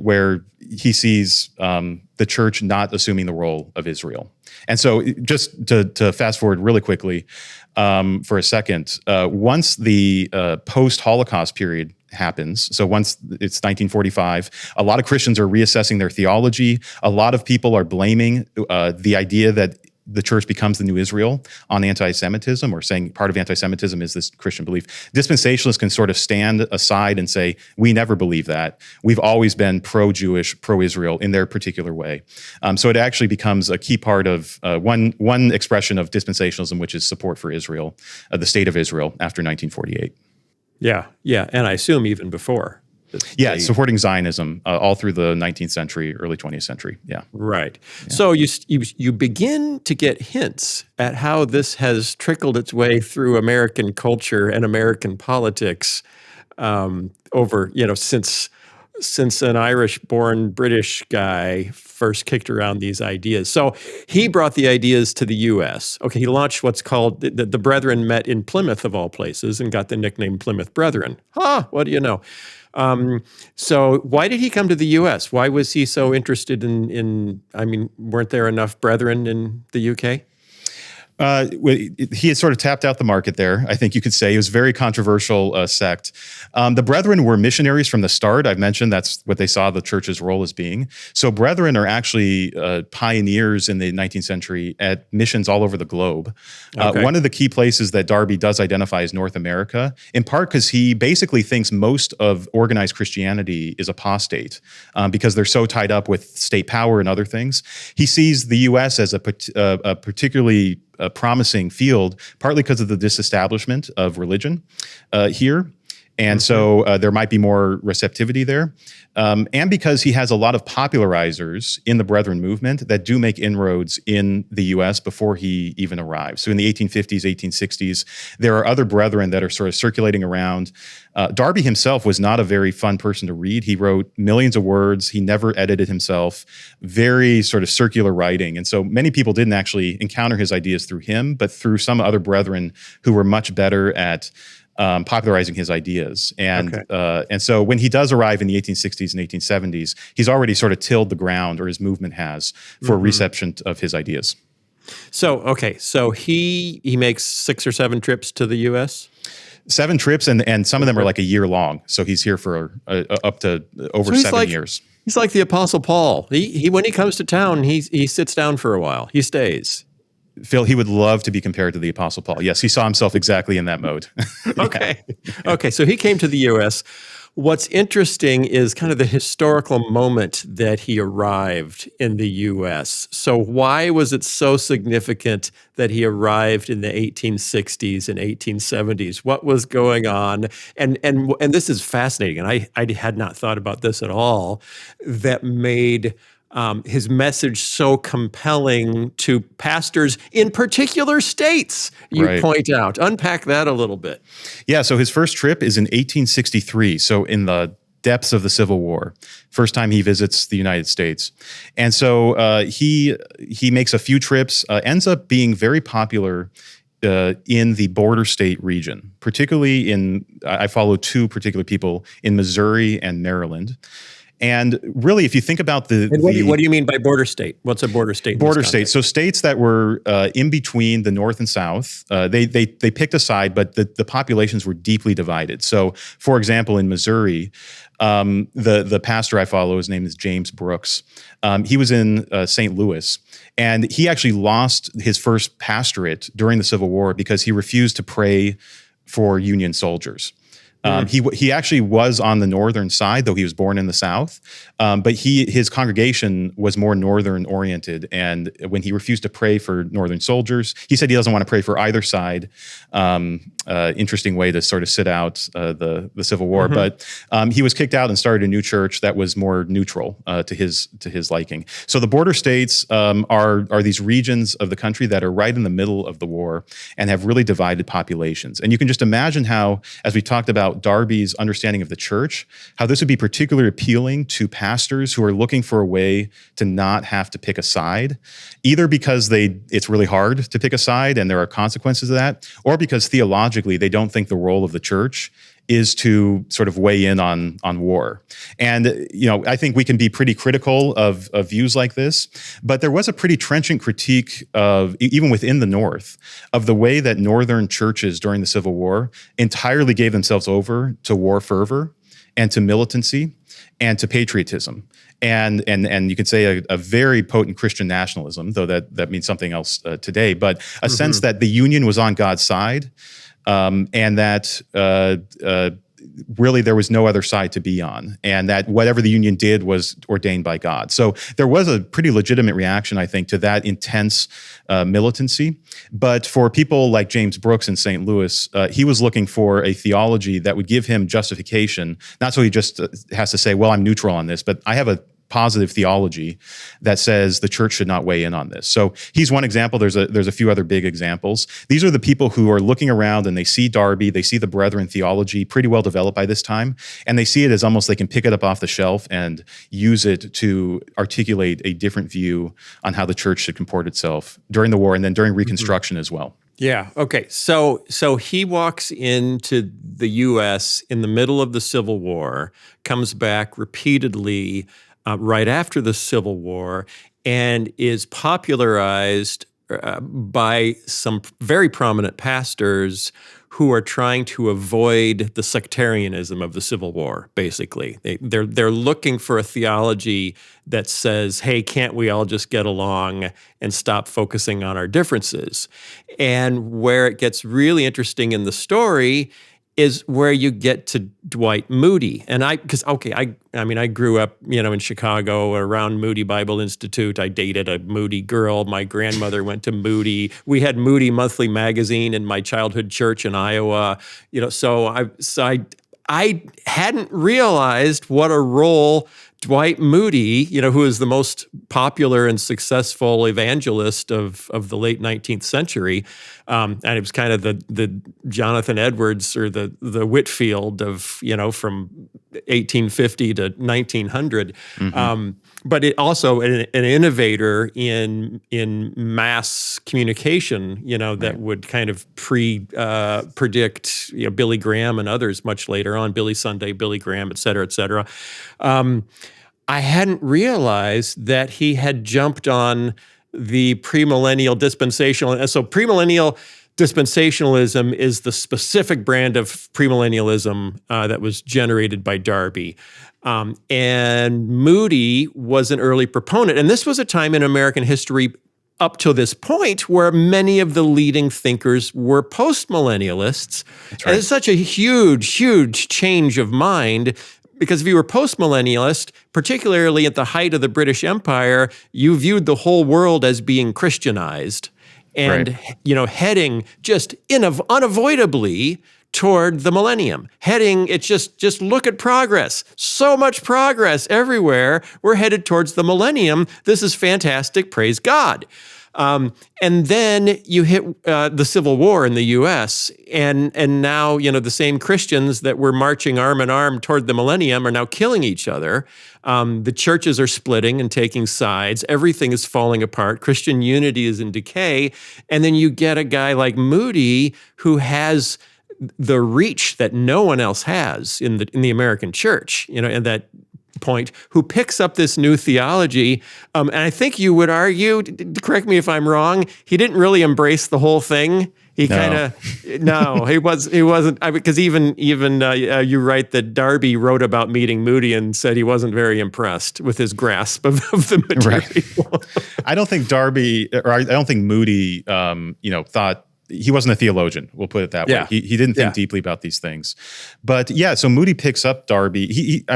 where he sees the church not assuming the role of Israel. And so, just to fast forward really quickly for a second, once the post-Holocaust period happens, so once it's 1945, a lot of Christians are reassessing their theology. A lot of people are blaming the idea that the church becomes the new Israel on anti-Semitism, or saying part of anti-Semitism is this Christian belief. Dispensationalists can sort of stand aside and say, we never believe that. We've always been pro-Jewish, pro-Israel in their particular way. So it actually becomes a key part of one expression of dispensationalism, which is support for Israel, the state of Israel after 1948. Yeah, and I assume even before. Yeah, supporting Zionism all through the 19th century, early 20th century. Yeah. Right. Yeah. So you begin to get hints at how this has trickled its way through American culture and American politics over, since an Irish-born British guy first kicked around these ideas. So he brought the ideas to the U.S. Okay, he launched what's called, the Brethren met in Plymouth, of all places, and got the nickname Plymouth Brethren. What do you know? So why did he come to the U.S.? Why was he so interested in weren't there enough brethren in the U.K.? He had sort of tapped out the market there, I think you could say. It was a very controversial sect. The Brethren were missionaries from the start. I've mentioned that's what they saw the church's role as being. So Brethren are actually pioneers in the 19th century at missions all over the globe. Okay. One of the key places that Darby does identify is North America, in part because he basically thinks most of organized Christianity is apostate because they're so tied up with state power and other things. He sees the U.S. as a particularly promising field, partly because of the disestablishment of religion here. And so there might be more receptivity there. And because he has a lot of popularizers in the Brethren movement that do make inroads in the U.S. before he even arrives. So in the 1850s, 1860s, there are other Brethren that are sort of circulating around. Darby himself was not a very fun person to read. He wrote millions of words. He never edited himself. Very sort of circular writing. And so many people didn't actually encounter his ideas through him, but through some other Brethren who were much better at popularizing his ideas. And so when he does arrive in the 1860s and 1870s, he's already sort of tilled the ground, or his movement has, for reception of his ideas. So he makes 6 or 7 trips to the U.S.? 7 trips, and some of them are like a year long. So he's here for up to over 7 years. He's like the Apostle Paul. He when he comes to town, he sits down for a while. He stays. Phil, he would love to be compared to the Apostle Paul. Yes, he saw himself exactly in that mode. Okay, so he came to the U.S. What's interesting is kind of the historical moment that he arrived in the U.S. So why was it so significant that he arrived in the 1860s and 1870s? What was going on? And this is fascinating, and I had not thought about this at all, that made his message so compelling to pastors in particular states, you point out. Unpack that a little bit. Yeah, so his first trip is in 1863, so in the depths of the Civil War. First time he visits the United States. And so he makes a few trips, ends up being very popular in the border state region, particularly I follow 2 particular people in Missouri and Maryland. And really, if you think about what do you mean by border state? What's a border state? Border state. So states that were in between the North and South, they picked a side, but the populations were deeply divided. So, for example, in Missouri, the pastor I follow, his name is James Brooks. He was in St. Louis, and he actually lost his first pastorate during the Civil War because he refused to pray for Union soldiers. He actually was on the northern side, though he was born in the South. But his congregation was more northern oriented. And when he refused to pray for northern soldiers, he said he doesn't want to pray for either side. Interesting way to sort of sit out the Civil War. But he was kicked out and started a new church that was more neutral to his liking. So the border states are these regions of the country that are right in the middle of the war and have really divided populations. And you can just imagine how, as we talked about Darby's understanding of the church, how this would be particularly appealing to pastors who are looking for a way to not have to pick a side, either because it's really hard to pick a side and there are consequences of that, or because theologically they don't think the role of the church is to sort of weigh in on war. And, I think we can be pretty critical of views like this, but there was a pretty trenchant critique of, even within the North, of the way that Northern churches during the Civil War entirely gave themselves over to war fervor and to militancy and to patriotism. And you could say a very potent Christian nationalism, though that means something else today, but a sense that the Union was on God's side, and that really there was no other side to be on, and that whatever the Union did was ordained by God. So there was a pretty legitimate reaction, I think, to that intense militancy. But for people like James Brooks in St. Louis, he was looking for a theology that would give him justification, not so he just has to say, well, I'm neutral on this, but I have a positive theology that says the church should not weigh in on this. So he's one example. There's a few other big examples. These are the people who are looking around and they see Darby, they see the Brethren theology pretty well developed by this time, and they see it as almost they can pick it up off the shelf and use it to articulate a different view on how the church should comport itself during the war and then during Reconstruction as well. Yeah. Okay. So he walks into the U.S. in the middle of the Civil War, comes back repeatedly right after the Civil War, and is popularized by some very prominent pastors who are trying to avoid the sectarianism of the Civil War, basically. They're looking for a theology that says, hey, can't we all just get along and stop focusing on our differences? And where it gets really interesting in the story is where you get to Dwight Moody. And I grew up, in Chicago around Moody Bible Institute. I dated a Moody girl. My grandmother went to Moody. We had Moody Monthly magazine in my childhood church in Iowa. So I hadn't realized what a role Dwight Moody, who is the most popular and successful evangelist of the late 19th century, and it was kind of the Jonathan Edwards or the Whitefield of, from 1850 to 1900. But it also an innovator in mass communication, that would kind of predict, Billy Graham and others much later on, Billy Sunday, Billy Graham, et cetera, et cetera. I hadn't realized that he had jumped on the premillennial dispensational. So premillennial dispensationalism is the specific brand of premillennialism that was generated by Darby. And Moody was an early proponent. And this was a time in American history up to this point where many of the leading thinkers were postmillennialists. That's right. And it's such a huge, huge change of mind. Because if you were postmillennialist, particularly at the height of the British Empire, you viewed the whole world as being Christianized and, heading just unavoidably toward the millennium. It's just look at progress. So much progress everywhere. We're headed towards the millennium. This is fantastic. Praise God. And then you hit the Civil War in the U.S., and now, the same Christians that were marching arm in arm toward the millennium are now killing each other. The churches are splitting and taking sides. Everything is falling apart. Christian unity is in decay. And then you get a guy like Moody who has the reach that no one else has in the American church, and that point, who picks up this new theology. And I think you would argue, correct me if I'm wrong, he didn't really embrace the whole thing. He wasn't, because even you write that Darby wrote about meeting Moody and said he wasn't very impressed with his grasp of the material. Right. I don't think Darby, or I don't think Moody, thought, he wasn't a theologian, we'll put it that way. He didn't think deeply about these things. But so Moody picks up Darby. He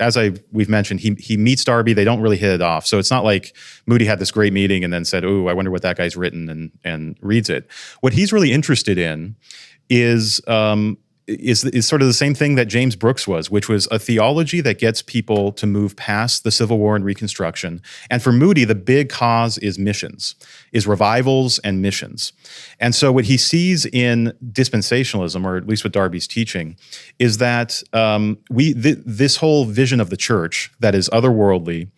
as we've mentioned, he meets Darby. They don't really hit it off. So it's not like Moody had this great meeting and then said, "Oh, I wonder what that guy's written," and reads it. What he's really interested in is sort of the same thing that James Brooks was, which was a theology that gets people to move past the Civil War and Reconstruction. And for Moody, the big cause is missions, is revivals and missions. And so what he sees in dispensationalism, or at least with Darby's teaching, is that this whole vision of the church that is otherworldly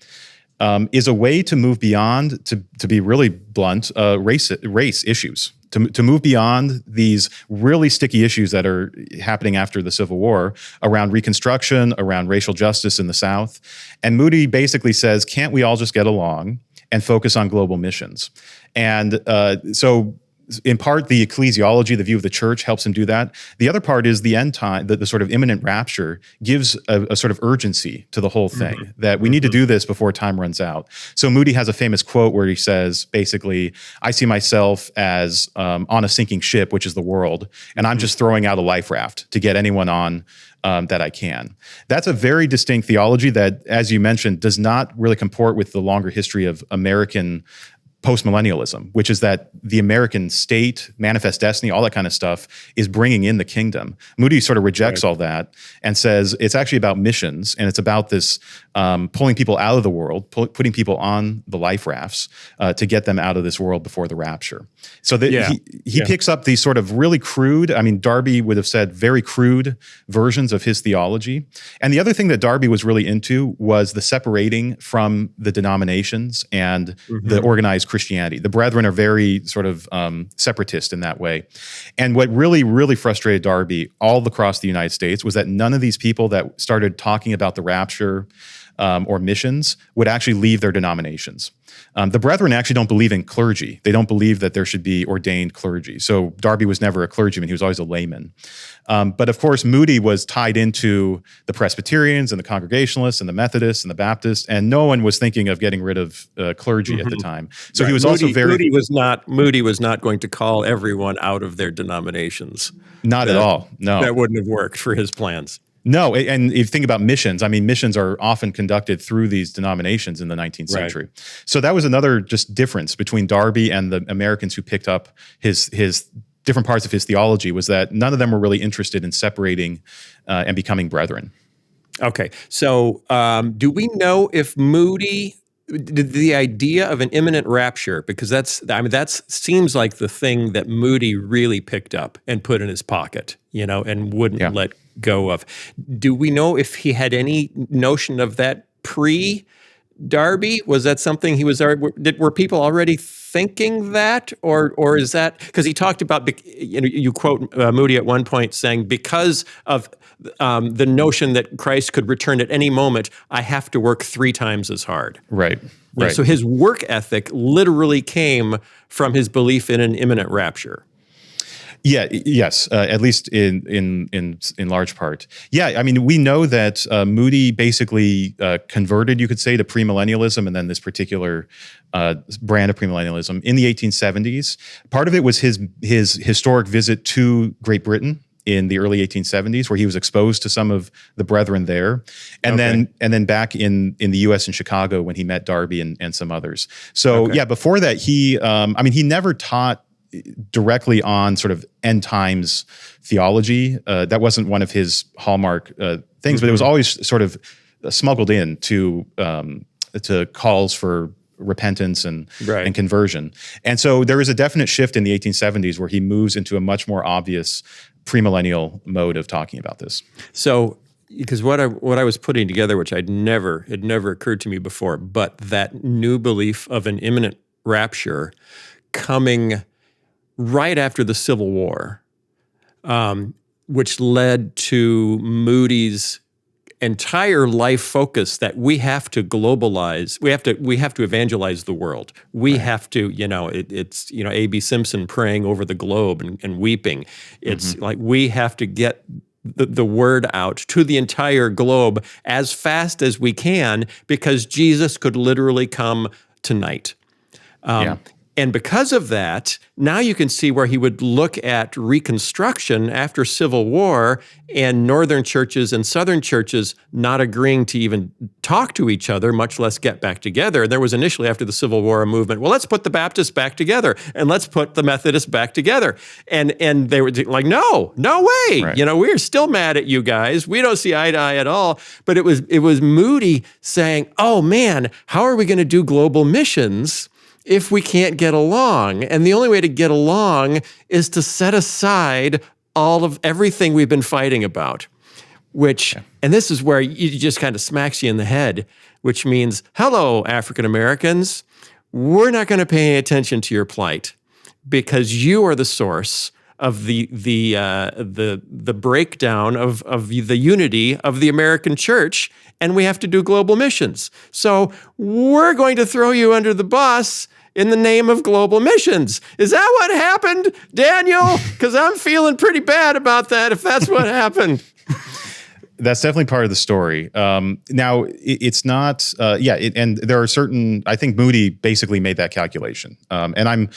is a way to move beyond, to be really blunt, race issues. To move beyond these really sticky issues that are happening after the Civil War around Reconstruction, around racial justice in the South. And Moody basically says, can't we all just get along and focus on global missions? And so in part, the ecclesiology, the view of the church, helps him do that. The other part is the end time, the sort of imminent rapture gives a sort of urgency to the whole thing, that we need to do this before time runs out. So Moody has a famous quote where he says, basically, I see myself as on a sinking ship, which is the world, and I'm just throwing out a life raft to get anyone on that I can. That's a very distinct theology that, as you mentioned, does not really comport with the longer history of American postmillennialism, which is that the American state, manifest destiny, all that kind of stuff is bringing in the kingdom. Moody sort of rejects all that and says it's actually about missions, and it's about this pulling people out of the world, putting people on the life rafts to get them out of this world before the rapture. So he picks up these sort of really crude, Darby would have said very crude versions of his theology. And the other thing that Darby was really into was the separating from the denominations and the organized Christianity. The Brethren are very sort of separatist in that way. And what really, really frustrated Darby all across the United States was that none of these people that started talking about the rapture or missions would actually leave their denominations. The Brethren actually don't believe in clergy. They don't believe that there should be ordained clergy. So Darby was never a clergyman. He was always a layman. But of course, Moody was tied into the Presbyterians and the Congregationalists and the Methodists and the Baptists, and no one was thinking of getting rid of clergy at the time. So he was also very... Moody was not going to call everyone out of their denominations. Not at all, no. That wouldn't have worked for his plans. No, and if you think about missions, missions are often conducted through these denominations in the 19th century. So that was another just difference between Darby and the Americans who picked up his different parts of his theology was that none of them were really interested in separating and becoming brethren. Okay, so do we know if Moody, the idea of an imminent rapture, because that seems like the thing that Moody really picked up and put in his pocket, and wouldn't let go of. Do we know if he had any notion of that pre-Darby? Was that something he was already? Were people already thinking that, or is that because he talked about? You quote Moody at one point saying, because of the notion that Christ could return at any moment, I have to work 3 times as hard. Right. Right. So his work ethic literally came from his belief in an imminent rapture. Yeah. Yes. At least in large part. Yeah. I mean, we know that Moody basically converted, you could say, to premillennialism, and then this particular brand of premillennialism in the 1870s. Part of it was his historic visit to Great Britain in the early 1870s, where he was exposed to some of the brethren there, and then back in the U.S. in Chicago when he met Darby and some others. So before that, he never taught directly on sort of end times theology. That wasn't one of his hallmark things, but it was always sort of smuggled in to calls for repentance and conversion. And so there is a definite shift in the 1870s where he moves into a much more obvious premillennial mode of talking about this. So, because what I was putting together, which had never occurred to me before, but that new belief of an imminent rapture coming right after the Civil War, which led to Moody's entire life focus that we have to globalize, we have to evangelize the world. We have to, it's A.B. Simpson praying over the globe and weeping. It's like we have to get the word out to the entire globe as fast as we can, because Jesus could literally come tonight. And because of that, now you can see where he would look at Reconstruction after Civil War and Northern churches and Southern churches not agreeing to even talk to each other, much less get back together. There was initially, after the Civil War, a movement, well, let's put the Baptists back together and let's put the Methodists back together. And they were like, no way. Right. We're still mad at you guys. We don't see eye to eye at all. But it was Moody saying, oh man, how are we going to do global missions if we can't get along? And the only way to get along is to set aside all of everything we've been fighting about, and this is where it just kind of smacks you in the head, which means, hello, African Americans, we're not going to pay any attention to your plight because you are the source of the breakdown of the unity of the American church, and we have to do global missions. So we're going to throw you under the bus in the name of global missions. Is that what happened, Daniel? Because I'm feeling pretty bad about that if that's what happened. That's definitely part of the story. Now, it's not, and there are certain, I think Moody basically made that calculation. And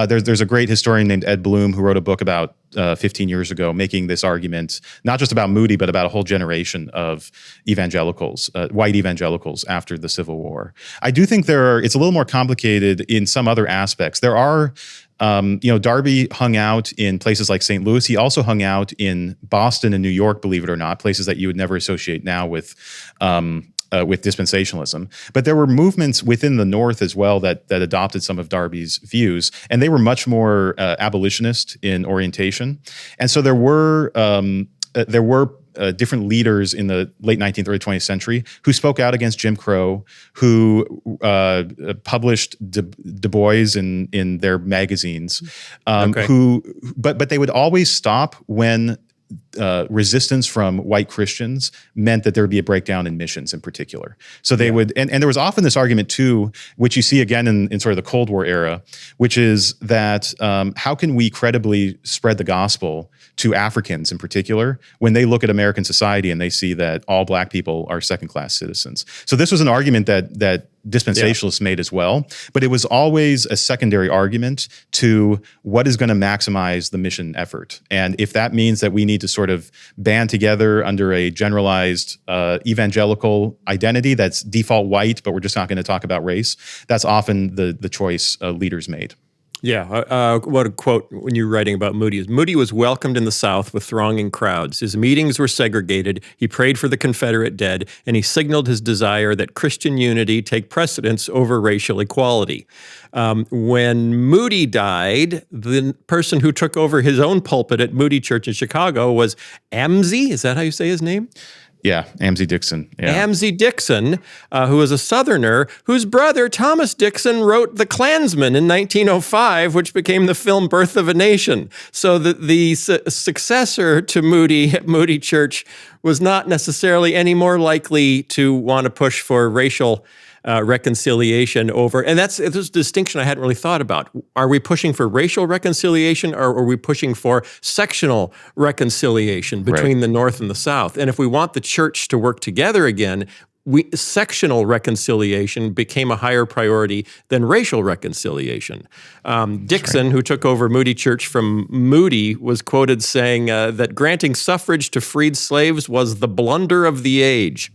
there's a great historian named Ed Bloom who wrote a book about 15 years ago making this argument, not just about Moody, but about a whole generation of evangelicals, white evangelicals after the Civil War. I do think it's a little more complicated in some other aspects. There are, Darby hung out in places like St. Louis. He also hung out in Boston and New York, believe it or not, places that you would never associate now with dispensationalism. But there were movements within the North as well that adopted some of Darby's views, and they were much more abolitionist in orientation. And so there were different leaders in the late 19th, early 20th century who spoke out against Jim Crow, who published Du Bois in their magazines, but they would always stop when resistance from white Christians meant that there would be a breakdown in missions in particular. So they would, and there was often this argument too, which you see again in sort of the Cold War era, which is that how can we credibly spread the gospel to Africans in particular when they look at American society and they see that all black people are second-class citizens? So this was an argument that dispensationalists made as well, but it was always a secondary argument to what is going to maximize the mission effort. And if that means that we need to sort of band together under a generalized evangelical identity that's default white, but we're just not going to talk about race, that's often the choice leaders made. Yeah, what a quote when you're writing about Moody is, Moody was welcomed in the South with thronging crowds. His meetings were segregated. He prayed for the Confederate dead, and he signaled his desire that Christian unity take precedence over racial equality. When Moody died, the person who took over his own pulpit at Moody Church in Chicago was Amzie. Is that how you say his name? Yeah, Amzie Dixon. Yeah. Amzie Dixon, who was a Southerner, whose brother Thomas Dixon wrote The Klansman in 1905, which became the film Birth of a Nation. So the successor to Moody at Moody Church was not necessarily any more likely to want to push for racial reconciliation over, and that's a distinction I hadn't really thought about. Are we pushing for racial reconciliation, or are we pushing for sectional reconciliation between the North and the South? And if we want the church to work together again, sectional reconciliation became a higher priority than racial reconciliation. Dixon, who took over Moody Church from Moody, was quoted saying that granting suffrage to freed slaves was the blunder of the age.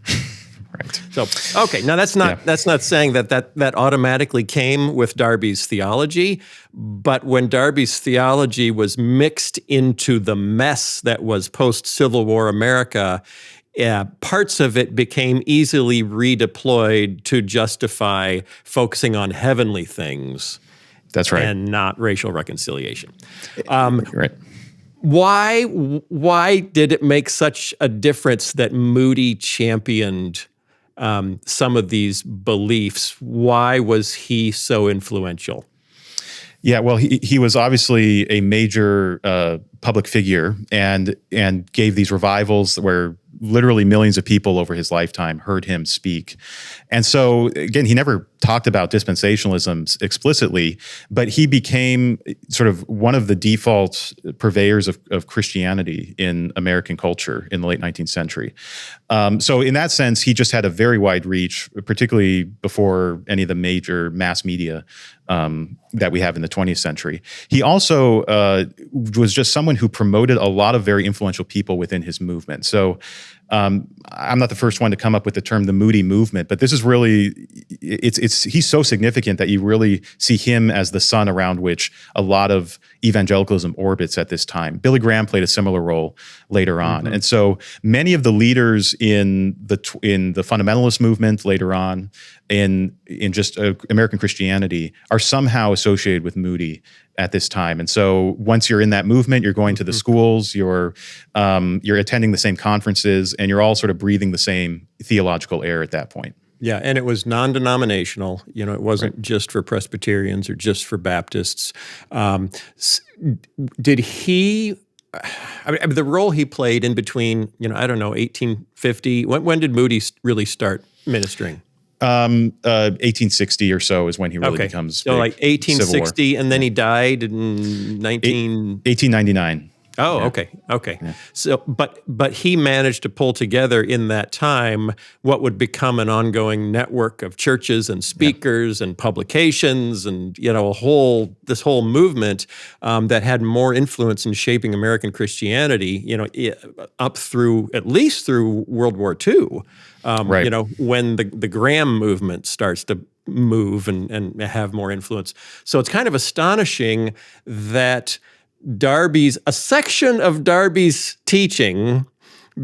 Right. So, okay, now that's not saying that automatically came with Darby's theology, but when Darby's theology was mixed into the mess that was post-Civil War America, parts of it became easily redeployed to justify focusing on heavenly things. That's right. And not racial reconciliation. Right. Why did it make such a difference that Moody championed some of these beliefs? Why was he so influential? Yeah, well, he was obviously a major public figure and gave these revivals where literally millions of people over his lifetime heard him speak. And so, again, he never talked about dispensationalism explicitly, but he became sort of one of the default purveyors of Christianity in American culture in the late 19th century. So in that sense, he just had a very wide reach, particularly before any of the major mass media that we have in the 20th century. He also was just someone who promoted a lot of very influential people within his movement. So I'm not the first one to come up with the term the Moody movement, but this is really, he's so significant that you really see him as the sun around which a lot of evangelicalism orbits at this time. Billy Graham played a similar role later on. Mm-hmm. And so many of the leaders in the fundamentalist movement later on, in just American Christianity, are somehow associated with Moody at this time. And so once you're in that movement, you're going to the schools, you're attending the same conferences, and you're all sort of breathing the same theological air at that point. Yeah, and it was non-denominational. You know, it wasn't just for Presbyterians or just for Baptists. Did he? I mean, the role he played in between, 1850. When did Moody really start ministering? 1860 or so is when he really becomes big. So like 1860, and then he died in 1899. Oh, yeah. Okay. Yeah. So, but he managed to pull together in that time what would become an ongoing network of churches and speakers and publications, and this whole movement that had more influence in shaping American Christianity, up through at least through World War II. When the Graham movement starts to move and have more influence. So it's kind of astonishing that a section of Darby's teaching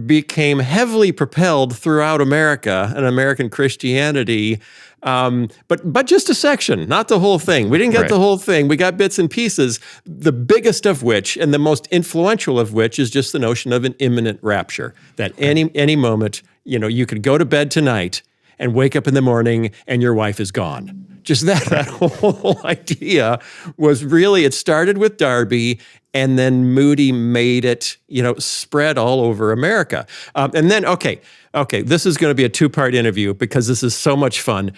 became heavily propelled throughout America and American Christianity, but just a section, not the whole thing. We didn't get the whole thing. We got bits and pieces, the biggest of which and the most influential of which is just the notion of an imminent rapture, that any moment, you could go to bed tonight and wake up in the morning and your wife is gone. Just that whole idea was really, it started with Darby, and then Moody made it, spread all over America. And then, okay, this is going to be a two-part interview because this is so much fun.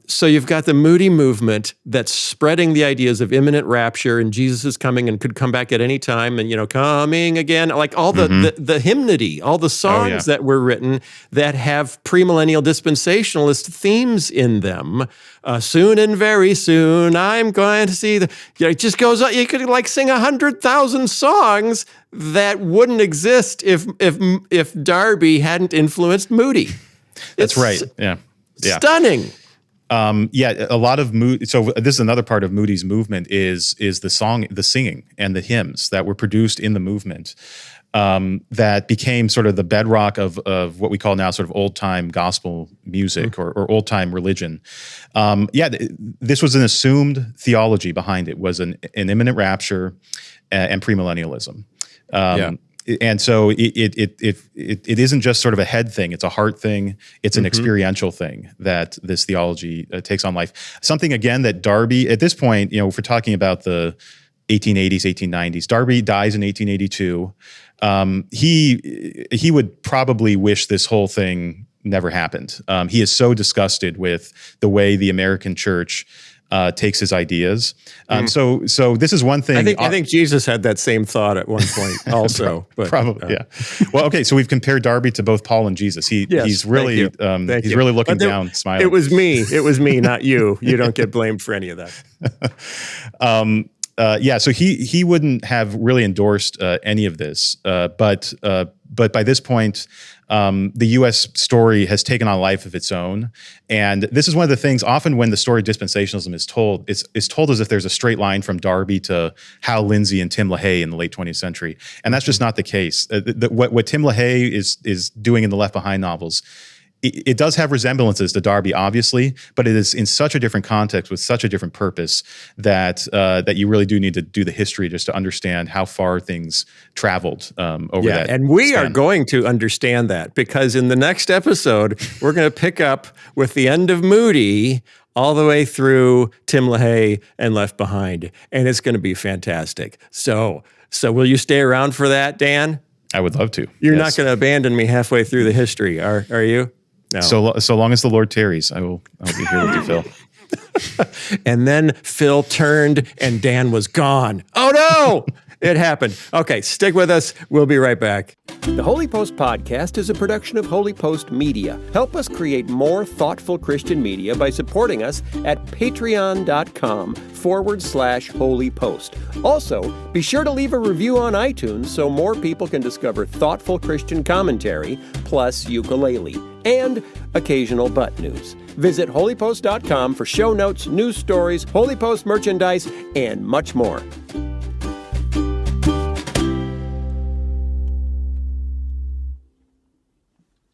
So you've got the Moody movement that's spreading the ideas of imminent rapture and Jesus is coming and could come back at any time and, coming again, like all the hymnody, all the songs that were written that have premillennial dispensationalist themes in them. Soon and very soon, I'm going to see it just goes on. You could sing 100,000 songs that wouldn't exist if Darby hadn't influenced Moody. That's right. Yeah. Stunning. Yeah, a lot of Moody. So this is another part of Moody's movement is the singing and the hymns that were produced in the movement. That became sort of the bedrock of what we call now sort of old time gospel music or old time religion. This was an assumed theology behind it, was an imminent rapture and premillennialism. And so it isn't just sort of a head thing; it's a heart thing. It's an experiential thing that this theology takes on life. Something again that Darby, at this point, if we're talking about the 1880s, 1890s, Darby dies in 1882. He would probably wish this whole thing never happened. He is so disgusted with the way the American church takes his ideas. So this is one thing. I think Jesus had that same thought at one point also. Probably, yeah. Well, okay, so we've compared Darby to both Paul and Jesus. He's really really looking down, smiling. It was me, not you. You don't get blamed for any of that. So he wouldn't have really endorsed any of this, but by this point, the U.S. story has taken on a life of its own, and this is one of the things. Often, when the story of dispensationalism is told, it's told as if there's a straight line from Darby to Hal Lindsey and Tim LaHaye in the late 20th century, and that's just not the case. What Tim LaHaye is doing in the Left Behind novels, it does have resemblances to Darby, obviously, but it is in such a different context with such a different purpose that you really do need to do the history just to understand how far things traveled over that. And we are going to understand that, because in the next episode, we're going to pick up with the end of Moody all the way through Tim LaHaye and Left Behind, and it's going to be fantastic. So will you stay around for that, Dan? I would love to. You're not going to abandon me halfway through the history, are you? No. So long as the Lord tarries, I'll be here with you, Phil. And then Phil turned and Dan was gone. Oh no! It happened. Okay, stick with us. We'll be right back. The Holy Post Podcast is a production of Holy Post Media. Help us create more thoughtful Christian media by supporting us at patreon.com/Holy Post. Also, be sure to leave a review on iTunes so more people can discover thoughtful Christian commentary, plus ukulele, and occasional butt news. Visit holypost.com for show notes, news stories, Holy Post merchandise, and much more.